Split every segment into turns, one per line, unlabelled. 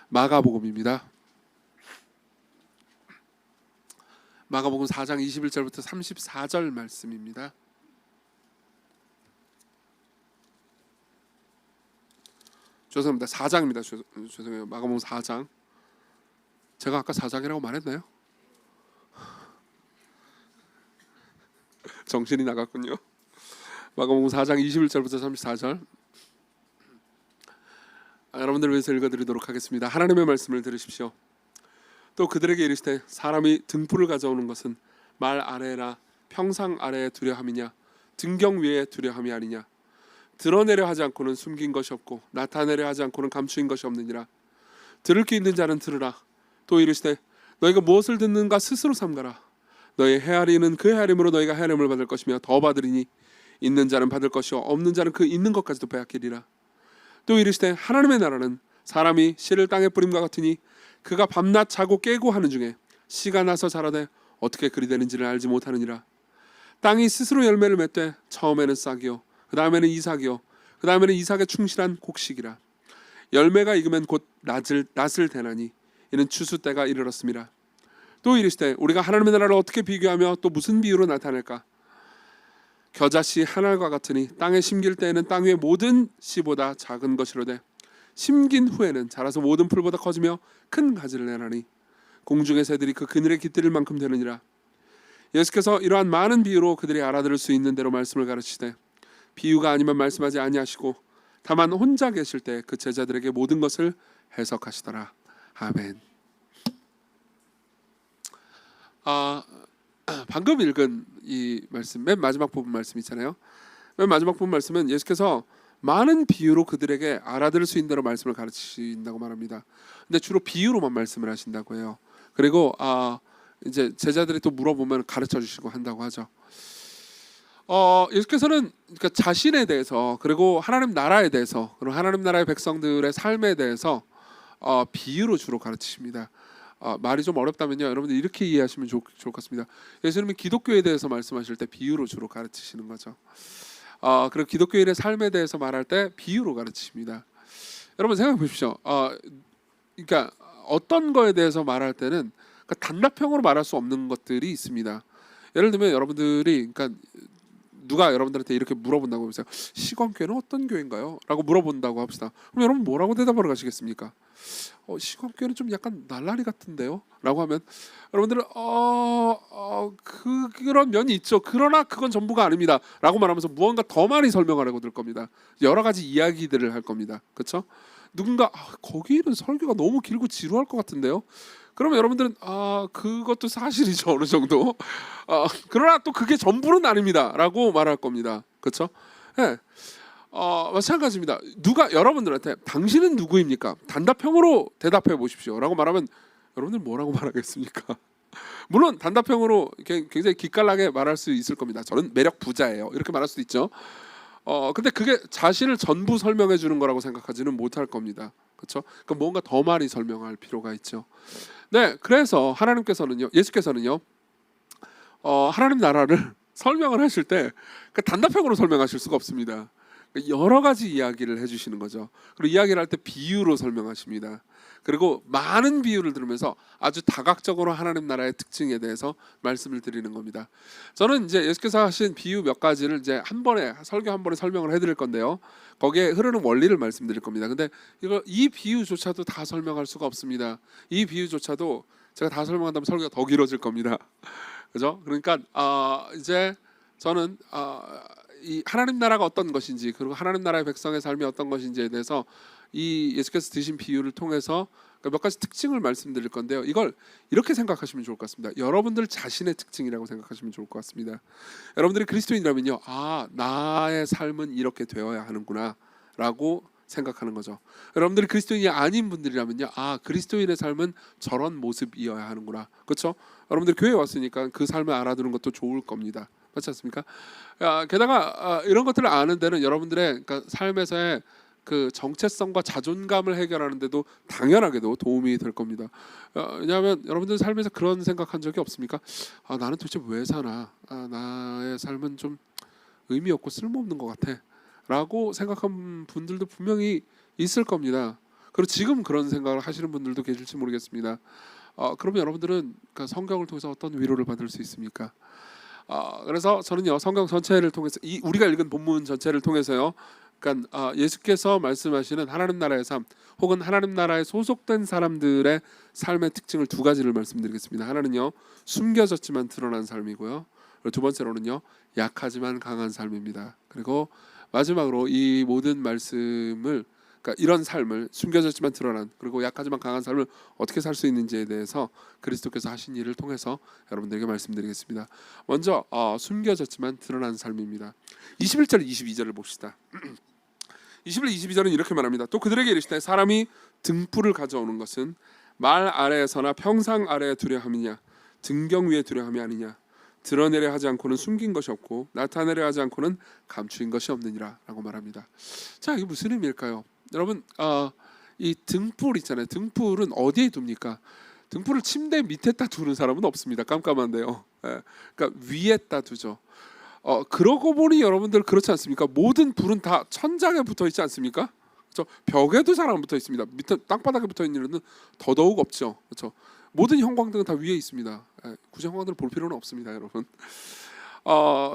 마가복음입니다. 마가복음 4장 21절부터 34절 말씀입니다. 죄송합니다. 4장입니다. 죄송해요. 마가복음 4장. 제가 아까 4장이라고 말했나요? 정신이 나갔군요. 마가복음 4장 21절부터 34절. 여러분들 위해서 읽어드리도록 하겠습니다. 하나님의 말씀을 들으십시오. 또 그들에게 이르시되 사람이 등불을 가져오는 것은 말 아래나 평상 아래에 두려함이냐 등경 위에 두려함이 아니냐. 드러내려 하지 않고는 숨긴 것이 없고 나타내려 하지 않고는 감추인 것이 없느니라. 들을 귀 있는 자는 들으라. 또 이르시되 너희가 무엇을 듣는가 스스로 삼가라. 너희 헤아리는 그 헤아림으로 너희가 헤아림을 받을 것이며 더 받으리니 있는 자는 받을 것이요 없는 자는 그 있는 것까지도 빼앗기리라. 또 이르시되 하나님의 나라는 사람이 씨를 땅에 뿌림과 같으니 그가 밤낮 자고 깨고 하는 중에 씨가 나서 자라되 어떻게 그리 되는지를 알지 못하느니라. 땅이 스스로 열매를 맺되 처음에는 싹이요 그 다음에는 이삭이요 그 다음에는 이삭에 충실한 곡식이라. 열매가 익으면 곧 낫을 대나니 이는 추수 때가 이르렀음이라. 또 이르시되 우리가 하나님의 나라를 어떻게 비교하며 또 무슨 비유로 나타낼까. 겨자씨 한 알과 같으니 땅에 심길 때에는 땅 위의 모든 씨보다 작은 것이로되 심긴 후에는 자라서 모든 풀보다 커지며 큰 가지를 내나니 공중의 새들이 그 그늘에 깃들일 만큼 되느니라. 예수께서 이러한 많은 비유로 그들이 알아들을 수 있는 대로 말씀을 가르치되 비유가 아니면 말씀하지 아니하시고 다만 혼자 계실 때 그 제자들에게 모든 것을 해석하시더라. 아멘. 방금 읽은 이 말씀, 맨 마지막 부분 말씀 있잖아요. 맨 마지막 부분 말씀은 예수께서 많은 비유로 그들에게 알아들을 수 있는 대로 말씀을 가르치신다고 말합니다. 근데 주로 비유로만 말씀을 하신다고 해요. 그리고 이제 제자들이 또 물어보면 가르쳐 주시고 한다고 하죠. 예수께서는 그러니까 자신에 대해서 그리고 하나님 나라에 대해서 그리고 하나님 나라의 백성들의 삶에 대해서 비유로 주로 가르치십니다. 말이 좀 어렵다면요, 여러분들 이렇게 이해하시면 좋을 것 같습니다. 예수님이 기독교에 대해서 말씀하실 때 비유로 주로 가르치시는 거죠. 그리고 기독교인의 삶에 대해서 말할 때 비유로 가르치십니다. 여러분 생각해 보십시오. 그러니까 어떤 거에 대해서 말할 때는 그러니까 단답형으로 말할 수 없는 것들이 있습니다. 예를 들면 여러분들이 그러니까 누가 여러분들한테 이렇게 물어본다고 해보세요. 시건교회는 어떤 교회인가요? 라고 물어본다고 합시다. 그럼 여러분 뭐라고 대답을 하시겠습니까? 시건교회는 좀 약간 날라리 같은데요? 라고 하면 여러분들은 그런 면이 있죠. 그러나 그건 전부가 아닙니다. 라고 말하면서 무언가 더 많이 설명하려고 들 겁니다. 여러 가지 이야기들을 할 겁니다. 그렇죠? 누군가 거기는 설교가 너무 길고 지루할 것 같은데요? 그러면 여러분들은 그것도 사실이죠, 어느 정도. 그러나 또 그게 전부는 아닙니다 라고 말할 겁니다. 그렇죠? 네. 마찬가지입니다. 누가 여러분들한테 당신은 누구입니까? 단답형으로 대답해 보십시오 라고 말하면 여러분들 뭐라고 말하겠습니까? 물론 단답형으로 굉장히 기깔나게 말할 수 있을 겁니다. 저는 매력 부자예요 이렇게 말할 수도 있죠. 근데 그게 자신을 전부 설명해 주는 거라고 생각하지는 못할 겁니다. 그렇죠? 그러니까 뭔가 더 많이 설명할 필요가 있죠. 네, 그래서 하나님께서는요, 예수께서는요, 하나님 나라를 설명을 하실 때 단답형으로 설명하실 수가 없습니다. 여러 가지 이야기를 해주시는 거죠. 그리고 이야기를 할 때 비유로 설명하십니다. 그리고 많은 비유를 들으면서 아주 다각적으로 하나님 나라의 특징에 대해서 말씀을 드리는 겁니다. 저는 이제 예수께서 하신 비유 몇 가지를 이제 한 번에 설명을 해드릴 건데요. 거기에 흐르는 원리를 말씀드릴 겁니다. 근데 이 비유조차도 다 설명할 수가 없습니다. 이 비유조차도 제가 다 설명한다면 설교가 더 길어질 겁니다. 그죠? 그러니까 이제 저는 이 하나님 나라가 어떤 것인지 그리고 하나님 나라의 백성의 삶이 어떤 것인지에 대해서 이 예수께서 드신 비유를 통해서 몇 가지 특징을 말씀드릴 건데요. 이걸 이렇게 생각하시면 좋을 것 같습니다. 여러분들 자신의 특징이라고 생각하시면 좋을 것 같습니다. 여러분들이 그리스도인이라면요, 나의 삶은 이렇게 되어야 하는구나 라고 생각하는 거죠. 여러분들이 그리스도인이 아닌 분들이라면요, 그리스도인의 삶은 저런 모습이어야 하는구나. 그렇죠? 여러분들이 교회에 왔으니까 그 삶을 알아두는 것도 좋을 겁니다. 그렇지 않습니까? 게다가 이런 것들을 아는 데는 여러분들의 그러니까 삶에서의 그 정체성과 자존감을 해결하는 데도 당연하게도 도움이 될 겁니다. 왜냐하면 여러분들 삶에서 그런 생각한 적이 없습니까? 나는 도대체 왜 사나? 나의 삶은 좀 의미 없고 쓸모없는 것 같아 라고 생각한 분들도 분명히 있을 겁니다. 그리고 지금 그런 생각을 하시는 분들도 계실지 모르겠습니다. 그러면 여러분들은 그 성경을 통해서 어떤 위로를 받을 수 있습니까? 그래서 저는요 성경 전체를 통해서 우리가 읽은 본문 전체를 통해서요, 그러니까 예수께서 말씀하시는 하나님 나라의 삶 혹은 하나님 나라에 소속된 사람들의 삶의 특징을 두 가지를 말씀드리겠습니다. 하나는요 숨겨졌지만 드러난 삶이고요. 그리고 두 번째로는요 약하지만 강한 삶입니다. 그리고 마지막으로 이 모든 말씀을, 그러니까 이런 삶을, 숨겨졌지만 드러난 그리고 약하지만 강한 삶을 어떻게 살 수 있는지에 대해서 그리스도께서 하신 일을 통해서 여러분들에게 말씀드리겠습니다. 먼저 숨겨졌지만 드러난 삶입니다. 21절 22절을 봅시다. 21, 22절은 이렇게 말합니다. 또 그들에게 이르시되 사람이 등불을 가져오는 것은 말 아래에서나 평상 아래에 두려 함이냐 등경 위에 두려 함이 아니냐. 드러내려 하지 않고는 숨긴 것이 없고 나타내려 하지 않고는 감추인 것이 없느니라 라고 말합니다. 자, 이게 무슨 의미일까요? 여러분, 이 등불 있잖아요. 등불은 어디에 둡니까? 등불을 침대 밑에다 두는 사람은 없습니다. 깜깜한데요. 그러니까 위에다 두죠. 그러고 보니 여러분들 그렇지 않습니까? 모든 불은 다 천장에 붙어 있지 않습니까? 그렇죠? 벽에도 잘 안 붙어 있습니다. 밑에 땅바닥에 붙어 있는 일은 더더욱 없죠. 그렇죠? 모든 형광등은 다 위에 있습니다. 굳이 형광등을 볼 필요는 없습니다, 여러분.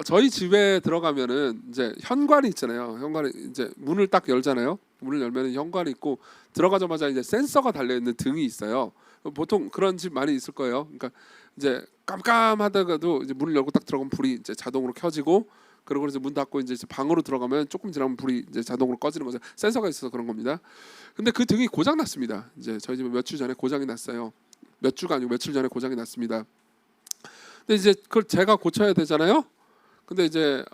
저희 집에 들어가면은 이제 현관이 있잖아요. 현관이 이제 문을 딱 열잖아요. 문을 열면은 현관이 있고 들어가자마자 이제 센서가 달려 있는 등이 있어요. 보통 그런 집 많이 있을 거예요. 그러니까 이제 깜깜하다가도 이제 문을 열고 딱 들어가면 불이 이제 자동으로 켜지고, 그리고 이제 문 닫고 이제 방으로 들어가면 조금 지나면 불이 이제 자동으로 꺼지는 거죠. 센서가 있어서 그런 겁니다. 근데 그 등이 고장 났습니다. 이제 저희 집에 몇 주 전에 고장이 났어요. 몇 주가 아니고 며칠 전에 고장이 났습니다. 근데 이제 그걸 제가 고쳐야 되잖아요. 근데 이제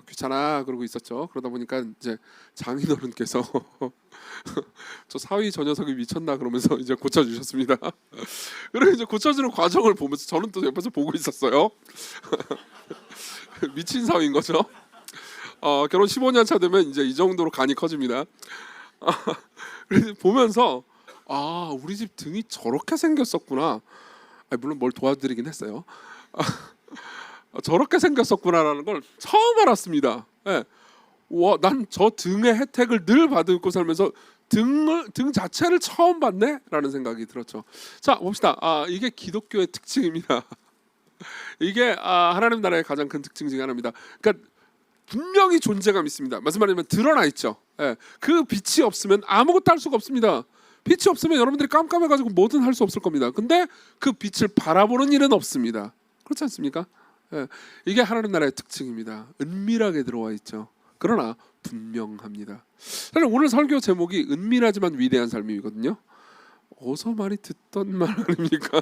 귀찮아 그러고 있었죠. 그러다 보니까 이제 장인어른께서 저 사위 저 녀석이 미쳤나 그러면서 이제 고쳐주셨습니다. 그리고 이제 고쳐주는 과정을 보면서 저는 또 옆에서 보고 있었어요. 미친 사위인 거죠. 결혼 15년 차 되면 이제 이 정도로 간이 커집니다. 그래서 보면서 우리 집 등이 저렇게 생겼었구나. 물론 뭘 도와드리긴 했어요. 저렇게 생겼었구나라는 걸 처음 알았습니다. 예. 와, 난 저 등의 혜택을 늘 받고 살면서 등 자체를 처음 봤네라는 생각이 들었죠. 자, 봅시다. 이게 기독교의 특징입니다. 이게 하나님 나라의 가장 큰 특징 중에 하나입니다. 그러니까 분명히 존재감 있습니다. 무슨 말이냐면 드러나 있죠. 예. 그 빛이 없으면 아무것도 할 수가 없습니다. 빛이 없으면 여러분들이 깜깜해가지고 뭐든 할 수 없을 겁니다. 근데 그 빛을 바라보는 일은 없습니다. 그렇지 않습니까? 예. 이게 하나님 나라의 특징입니다. 은밀하게 들어와 있죠. 그러나 분명합니다. 오늘 설교 제목이 은밀하지만 위대한 삶이거든요. 어서 많이 듣던 말 아닙니까?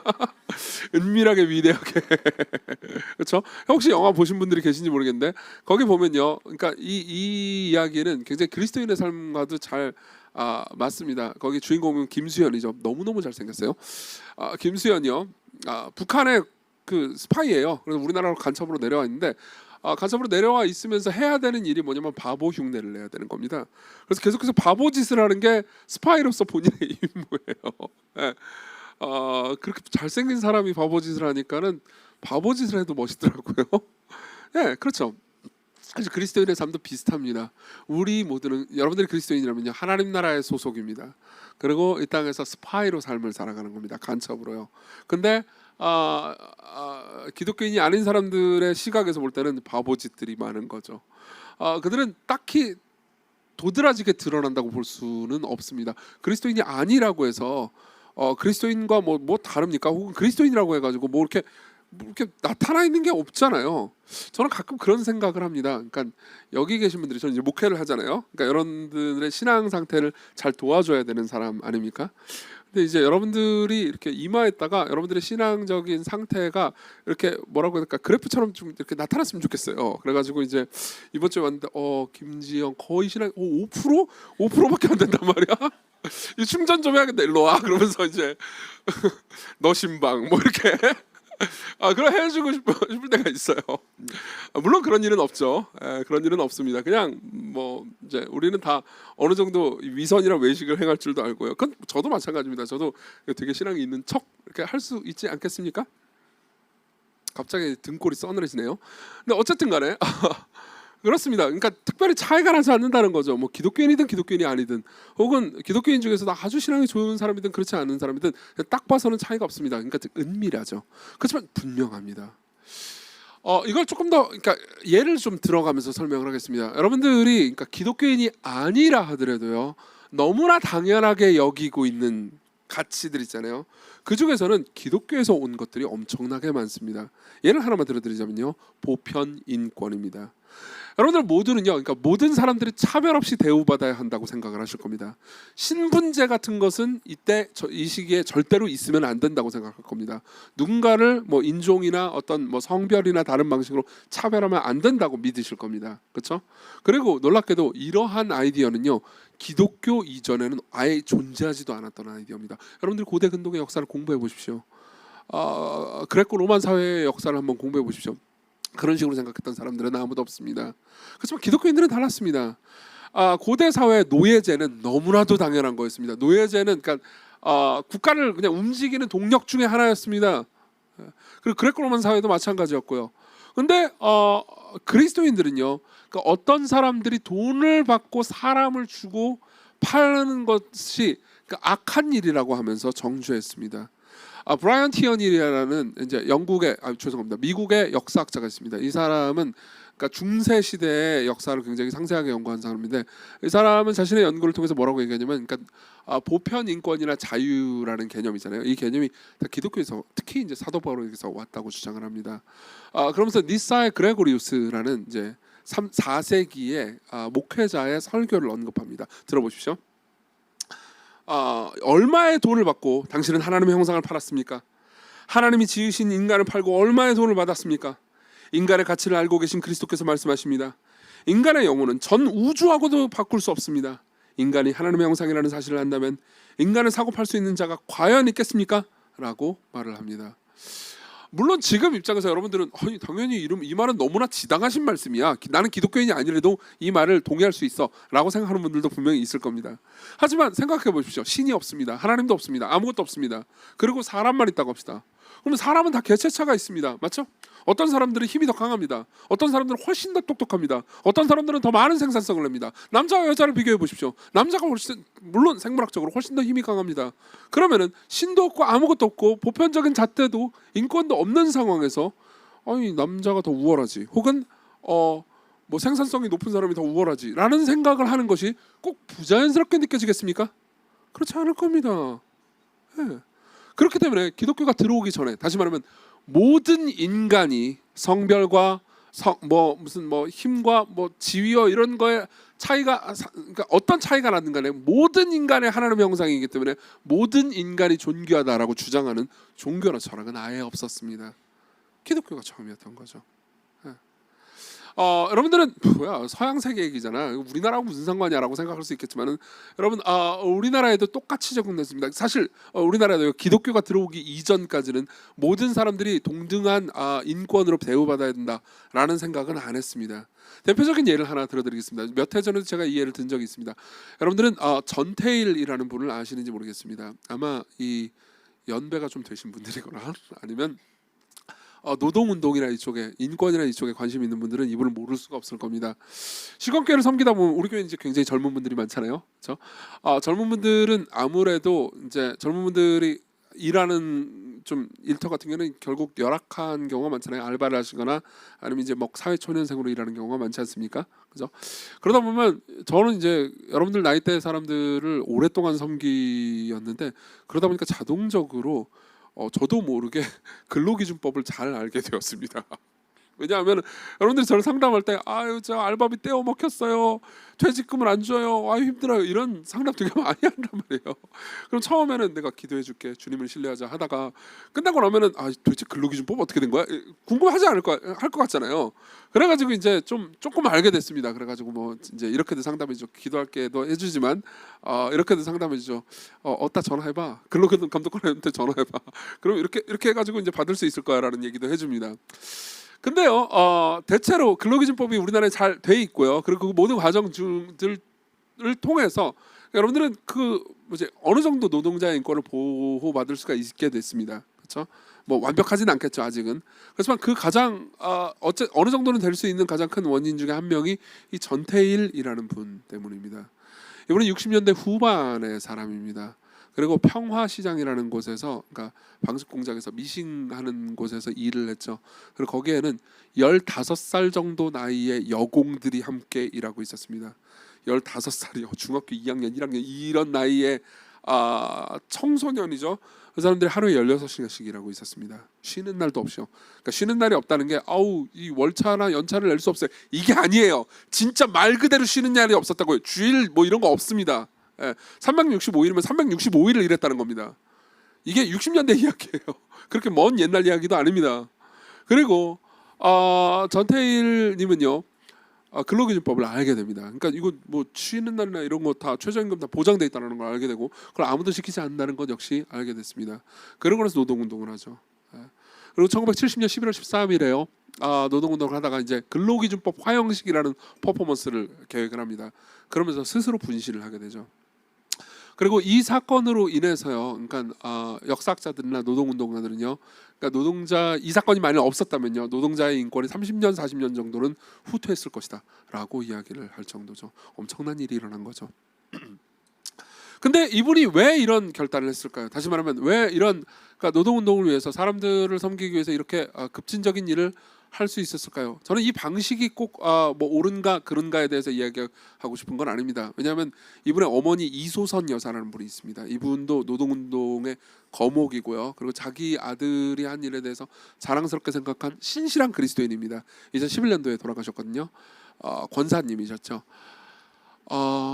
은밀하게 위대하게. 그렇죠? 혹시 영화 보신 분들이 계신지 모르겠는데 거기 보면요, 그러니까 이 이야기는 굉장히 그리스도인의 삶과도 잘 맞습니다. 거기 주인공은 김수현이죠. 너무너무 잘생겼어요. 김수현이요. 북한의 그 스파이예요. 그래서 우리나라로 간첩으로 내려와 있는데 간첩으로 내려와 있으면서 해야 되는 일이 뭐냐면 바보 흉내를 내야 되는 겁니다. 그래서 계속해서 바보 짓을 하는 게 스파이로서 본인의 임무예요. 예. 그렇게 잘생긴 사람이 바보 짓을 하니까는 바보 짓을 해도 멋있더라고요. 예, 그렇죠. 사실 그리스도인의 삶도 비슷합니다. 우리 모두는, 여러분들이 그리스도인이라면요, 하나님 나라의 소속입니다. 그리고 이 땅에서 스파이로 삶을 살아가는 겁니다. 간첩으로요. 근데 기독교인이 아닌 사람들의 시각에서 볼 때는 바보짓들이 많은 거죠. 그들은 딱히 도드라지게 드러난다고 볼 수는 없습니다. 그리스도인이 아니라고 해서 그리스도인과 뭐 다릅니까? 혹은 그리스도인이라고 해가지고 뭐 이렇게 나타나 있는 게 없잖아요. 저는 가끔 그런 생각을 합니다. 그러니까 여기 계신 분들이, 저는 이제 목회를 하잖아요. 그러니까 여러분들의 신앙 상태를 잘 도와줘야 되는 사람 아닙니까? 근데 이제 여러분들이 이렇게 임하했다가 여러분들의 신앙적인 상태가 이렇게 뭐라고 해야 될까, 그래프처럼 좀 이렇게 나타났으면 좋겠어요. 그래가지고 이제 이번 주에 왔는데 김지영 거의 신앙 5%? 5%밖에 안 된단 말이야. 이 충전 좀 해야겠다. 일로 와. 그러면서 이제 너 신방 뭐 이렇게 그럼 해주고 싶을 때가 있어요. 물론 그런 일은 없죠. 그런 일은 없습니다. 그냥 뭐 이제 우리는 다 어느 정도 위선이나 외식을 행할 줄도 알고요. 그건 저도 마찬가지입니다. 저도 되게 신앙이 있는 척 이렇게 할 수 있지 않겠습니까? 갑자기 등골이 서늘해지네요. 근데 어쨌든 간에 그렇습니다. 그러니까 특별히 차이가 나지 않는다는 거죠. 뭐 기독교인이든 기독교인이 아니든, 혹은 기독교인 중에서도 아주 신앙이 좋은 사람이든 그렇지 않은 사람이든 딱 봐서는 차이가 없습니다. 그러니까 은밀하죠. 그렇지만 분명합니다. 이걸 조금 더, 그러니까 예를 좀 들어가면서 설명을 하겠습니다. 여러분들이 그러니까 기독교인이 아니라 하더라도요, 너무나 당연하게 여기고 있는 가치들 있잖아요. 그 중에서는 기독교에서 온 것들이 엄청나게 많습니다. 예를 하나만 들어드리자면요, 보편 인권입니다. 여러분들 모두는요, 그러니까 모든 사람들이 차별 없이 대우받아야 한다고 생각을 하실 겁니다. 신분제 같은 것은 이 시기에 절대로 있으면 안 된다고 생각할 겁니다. 누군가를 뭐 인종이나 어떤 뭐 성별이나 다른 방식으로 차별하면 안 된다고 믿으실 겁니다. 그렇죠? 그리고 놀랍게도 이러한 아이디어는요, 기독교 이전에는 아예 존재하지도 않았던 아이디어입니다. 여러분들 고대 근동의 역사를 공부해 보십시오. 그레코 로만 사회의 역사를 한번 공부해 보십시오. 그런 식으로 생각했던 사람들은 아무도 없습니다. 그렇지만 기독교인들은 달랐습니다. 고대 사회의 노예제는 너무나도 당연한 거였습니다. 노예제는 그러니까 국가를 그냥 움직이는 동력 중에 하나였습니다. 그리고 그레코 로만 사회도 마찬가지였고요. 근데 그리스도인들은요, 그러니까 어떤 사람들이 돈을 받고 사람을 주고 파는 것이 그러니까 악한 일이라고 하면서 정죄했습니다. 브라이언 티어니라는 이제 죄송합니다, 미국의 역사학자가 있습니다. 이 사람은 그러니까 중세 시대의 역사를 굉장히 상세하게 연구한 사람인데, 이 사람은 자신의 연구를 통해서 뭐라고 얘기하냐면, 그러니까 보편 인권이나 자유라는 개념이잖아요. 이 개념이 다 기독교에서, 특히 이제 사도 바울에게서 왔다고 주장을 합니다. 그러면서 니사의 그레고리우스라는 이제 4세기의 목회자의 설교를 언급합니다. 들어보십시오. 얼마의 돈을 받고 당신은 하나님의 형상을 팔았습니까? 하나님이 지으신 인간을 팔고 얼마의 돈을 받았습니까? 인간의 가치를 알고 계신 그리스도께서 말씀하십니다. 인간의 영혼은 전 우주하고도 바꿀 수 없습니다. 인간이 하나님의 형상이라는 사실을 안다면 인간을 사고 팔 수 있는 자가 과연 있겠습니까? 라고 말을 합니다. 물론 지금 입장에서 여러분들은 당연히 이 말은 너무나 지당하신 말씀이야, 나는 기독교인이 아니라도 이 말을 동의할 수 있어 라고 생각하는 분들도 분명히 있을 겁니다. 하지만 생각해 보십시오. 신이 없습니다. 하나님도 없습니다. 아무것도 없습니다. 그리고 사람만 있다고 합시다. 그러면 사람은 다 개체차가 있습니다. 맞죠? 어떤 사람들은 힘이 더 강합니다. 어떤 사람들은 훨씬 더 똑똑합니다. 어떤 사람들은 더 많은 생산성을 냅니다. 남자와 여자를 비교해 보십시오. 남자가 훨씬, 물론 생물학적으로 훨씬 더 힘이 강합니다. 그러면은 신도 없고 아무것도 없고 보편적인 잣대도 인권도 없는 상황에서 남자가 더 우월하지, 혹은 뭐 생산성이 높은 사람이 더 우월하지 라는 생각을 하는 것이 꼭 부자연스럽게 느껴지겠습니까? 그렇지 않을 겁니다. 네. 그렇기 때문에 기독교가 들어오기 전에, 다시 말하면 모든 인간이 성별과 무슨 힘과 지위와 이런 거에 차이가, 그러니까 어떤 차이가 나든 간에 모든 인간의 하나님의 형상이기 때문에 모든 인간이 존귀하다라고 주장하는 종교나 철학은 아예 없었습니다. 기독교가 처음이었던 거죠. 여러분들은 뭐야, 서양 세계 얘기잖아, 우리나라하고 무슨 상관이야라고 생각할 수 있겠지만은, 여러분 우리나라에도 똑같이 적용됐습니다. 사실 우리나라에도 기독교가 들어오기 이전까지는 모든 사람들이 동등한 인권으로 대우받아야 된다라는 생각은 안 했습니다. 대표적인 예를 하나 들어드리겠습니다. 몇 해 전에도 제가 이 예를 든 적이 있습니다. 여러분들은 전태일이라는 분을 아시는지 모르겠습니다. 아마 이 연배가 좀 되신 분들이거나 아니면 노동운동이나 이쪽에, 인권이나 이쪽에 관심 있는 분들은 이분을 모를 수가 없을 겁니다. 시건교회를 섬기다 보면 우리 교회 이제 굉장히 젊은 분들이 많잖아요, 그렇죠? 젊은 분들은 아무래도 이제 젊은 분들이 일하는 좀 일터 같은 경우는 결국 열악한 경우가 많잖아요. 알바를 하시거나 아니면 이제 사회 초년생으로 일하는 경우가 많지 않습니까? 그죠? 그러다 보면 저는 이제 여러분들 나이대 사람들을 오랫동안 섬기었는데, 그러다 보니까 자동적으로 저도 모르게 근로기준법을 잘 알게 되었습니다. 왜냐하면 여러분들이 저를 상담할 때 저 알바비 떼어 먹혔어요, 퇴직금을 안 줘요, 힘들어요, 이런 상담 되게 많이 한단 말이에요. 그럼 처음에는 내가 기도해 줄게, 주님을 신뢰하자 하다가 끝나고 나면은 도대체 근로기준법 어떻게 된 거야? 궁금하지 않을 거 할 것 같잖아요. 그래가지고 이제 조금 알게 됐습니다. 그래가지고 이제 이렇게도 상담해줘, 기도할게도 해주지만 이렇게도 상담해주죠. 어따 전화해봐, 근로기준 감독관한테 전화해봐. 그럼 이렇게 해가지고 이제 받을 수 있을 거야라는 얘기도 해줍니다. 근데요, 대체로 근로기준법이 우리나라에 잘 돼 있고요. 그리고 그 모든 과정들을 통해서 여러분들은 어느 정도 노동자의 인권을 보호받을 수가 있게 됐습니다. 그렇죠? 뭐 완벽하진 않겠죠 아직은. 그렇지만 그 가장 어느 정도는 될 수 있는 가장 큰 원인 중에 한 명이 이 전태일이라는 분 때문입니다. 이분은 60년대 후반의 사람입니다. 그리고 평화시장이라는 곳에서, 그러니까 방식 공장에서 미싱하는 곳에서 일을 했죠. 그리고 거기에는 15살 정도 나이의 여공들이 함께 일하고 있었습니다. 15살이요. 중학교 2학년, 1학년 이런 나이의 청소년이죠. 그 사람들이 하루에 16시간씩 일하고 있었습니다. 쉬는 날도 없이요. 그러니까 쉬는 날이 없다는 게 이 월차나 연차를 낼 수 없어요. 이게 아니에요. 진짜 말 그대로 쉬는 날이 없었다고요. 주일 뭐 이런 거 없습니다. 365일이면 365일을 일했다는 겁니다. 이게 60년대 이야기예요. 그렇게 먼 옛날 이야기도 아닙니다. 그리고 전태일님은요 근로기준법을 알게 됩니다. 그러니까 이거 뭐 쉬는 날이나 이런 거 다 최저임금 다 보장돼 있다는 걸 알게 되고, 그걸 아무도 지키지 않는다는 것 역시 알게 됐습니다. 그러고 나서 노동운동을 하죠. 그리고 1970년 11월 13일에요. 노동운동을 하다가 이제 근로기준법 화형식이라는 퍼포먼스를 계획을 합니다. 그러면서 스스로 분실을 하게 되죠. 그리고 이 사건으로 인해서요, 그러니까 역사학자들이나 노동운동가들은요, 그러니까 노동자 이 사건이 만약 없었다면요, 노동자의 인권이 30년, 40년 정도는 후퇴했을 것이다라고 이야기를 할 정도죠. 엄청난 일이 일어난 거죠. 근데 이분이 왜 이런 결단을 했을까요? 다시 말하면 왜 이런, 그러니까 노동운동을 위해서 사람들을 섬기기 위해서 이렇게 급진적인 일을 할 수 있었을까요? 저는 이 방식이 꼭 뭐 옳은가 그른가에 대해서 이야기하고 싶은 건 아닙니다. 왜냐하면 이분의 어머니 이소선 여사라는 분이 있습니다. 이분도 노동운동의 거목이고요. 그리고 자기 아들이 한 일에 대해서 자랑스럽게 생각한 신실한 그리스도인입니다. 2011년도에 돌아가셨거든요. 권사님이셨죠.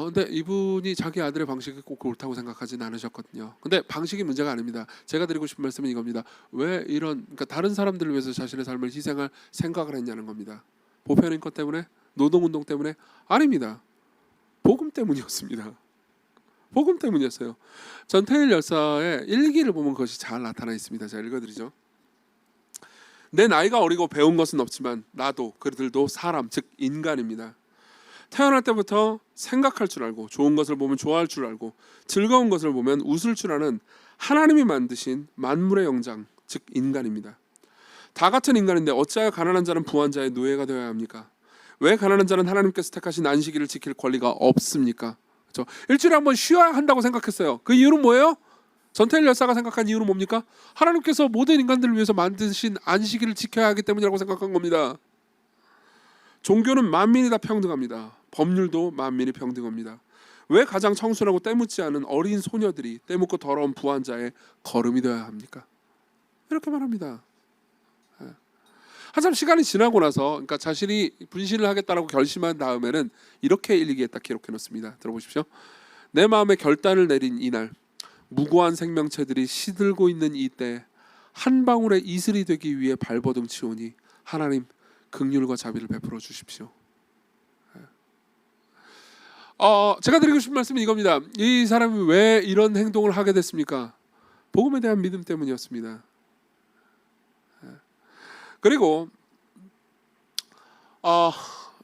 근데 이분이 자기 아들의 방식이 꼭 옳다고 생각하지는 않으셨거든요. 근데 방식이 문제가 아닙니다. 제가 드리고 싶은 말씀은 이겁니다. 왜 이런, 그러니까 다른 사람들을 위해서 자신의 삶을 희생할 생각을 했냐는 겁니다. 보편인권 때문에? 노동운동 때문에? 아닙니다. 복음 때문이었습니다. 복음 때문이었어요. 전태일 열사의 일기를 보면 그것이 잘 나타나 있습니다. 제가 읽어드리죠. 내 나이가 어리고 배운 것은 없지만 나도 그들도 사람, 즉 인간입니다. 태어날 때부터 생각할 줄 알고, 좋은 것을 보면 좋아할 줄 알고, 즐거운 것을 보면 웃을 줄 아는 하나님이 만드신 만물의 영장, 즉 인간입니다. 다 같은 인간인데 어찌하여 가난한 자는 부한 자의 노예가 되어야 합니까? 왜 가난한 자는 하나님께서 택하신 안식일을 지킬 권리가 없습니까? 그렇죠? 일주일에 한번 쉬어야 한다고 생각했어요. 그 이유는 뭐예요? 전태일 열사가 생각한 이유는 뭡니까? 하나님께서 모든 인간들을 위해서 만드신 안식일을 지켜야 하기 때문이라고 생각한 겁니다. 종교는 만민이 다 평등합니다. 법률도 만민이 평등합니다. 왜 가장 청순하고 때묻지 않은 어린 소녀들이 때묻고 더러운 부한 자의 거름이 되어야 합니까? 이렇게 말합니다. 한참 시간이 지나고 나서, 그러니까 자신이 분신을 하겠다라고 결심한 다음에는 이렇게 일기에 딱 기록해 놓습니다. 들어보십시오. 내 마음에 결단을 내린 이날, 무고한 생명체들이 시들고 있는 이때 한 방울의 이슬이 되기 위해 발버둥 치오니 하나님 긍휼과 자비를 베풀어 주십시오. 제가 드리고 싶은 말씀은 이겁니다. 이 사람이 왜 이런 행동을 하게 됐습니까? 복음에 대한 믿음 때문이었습니다. 그리고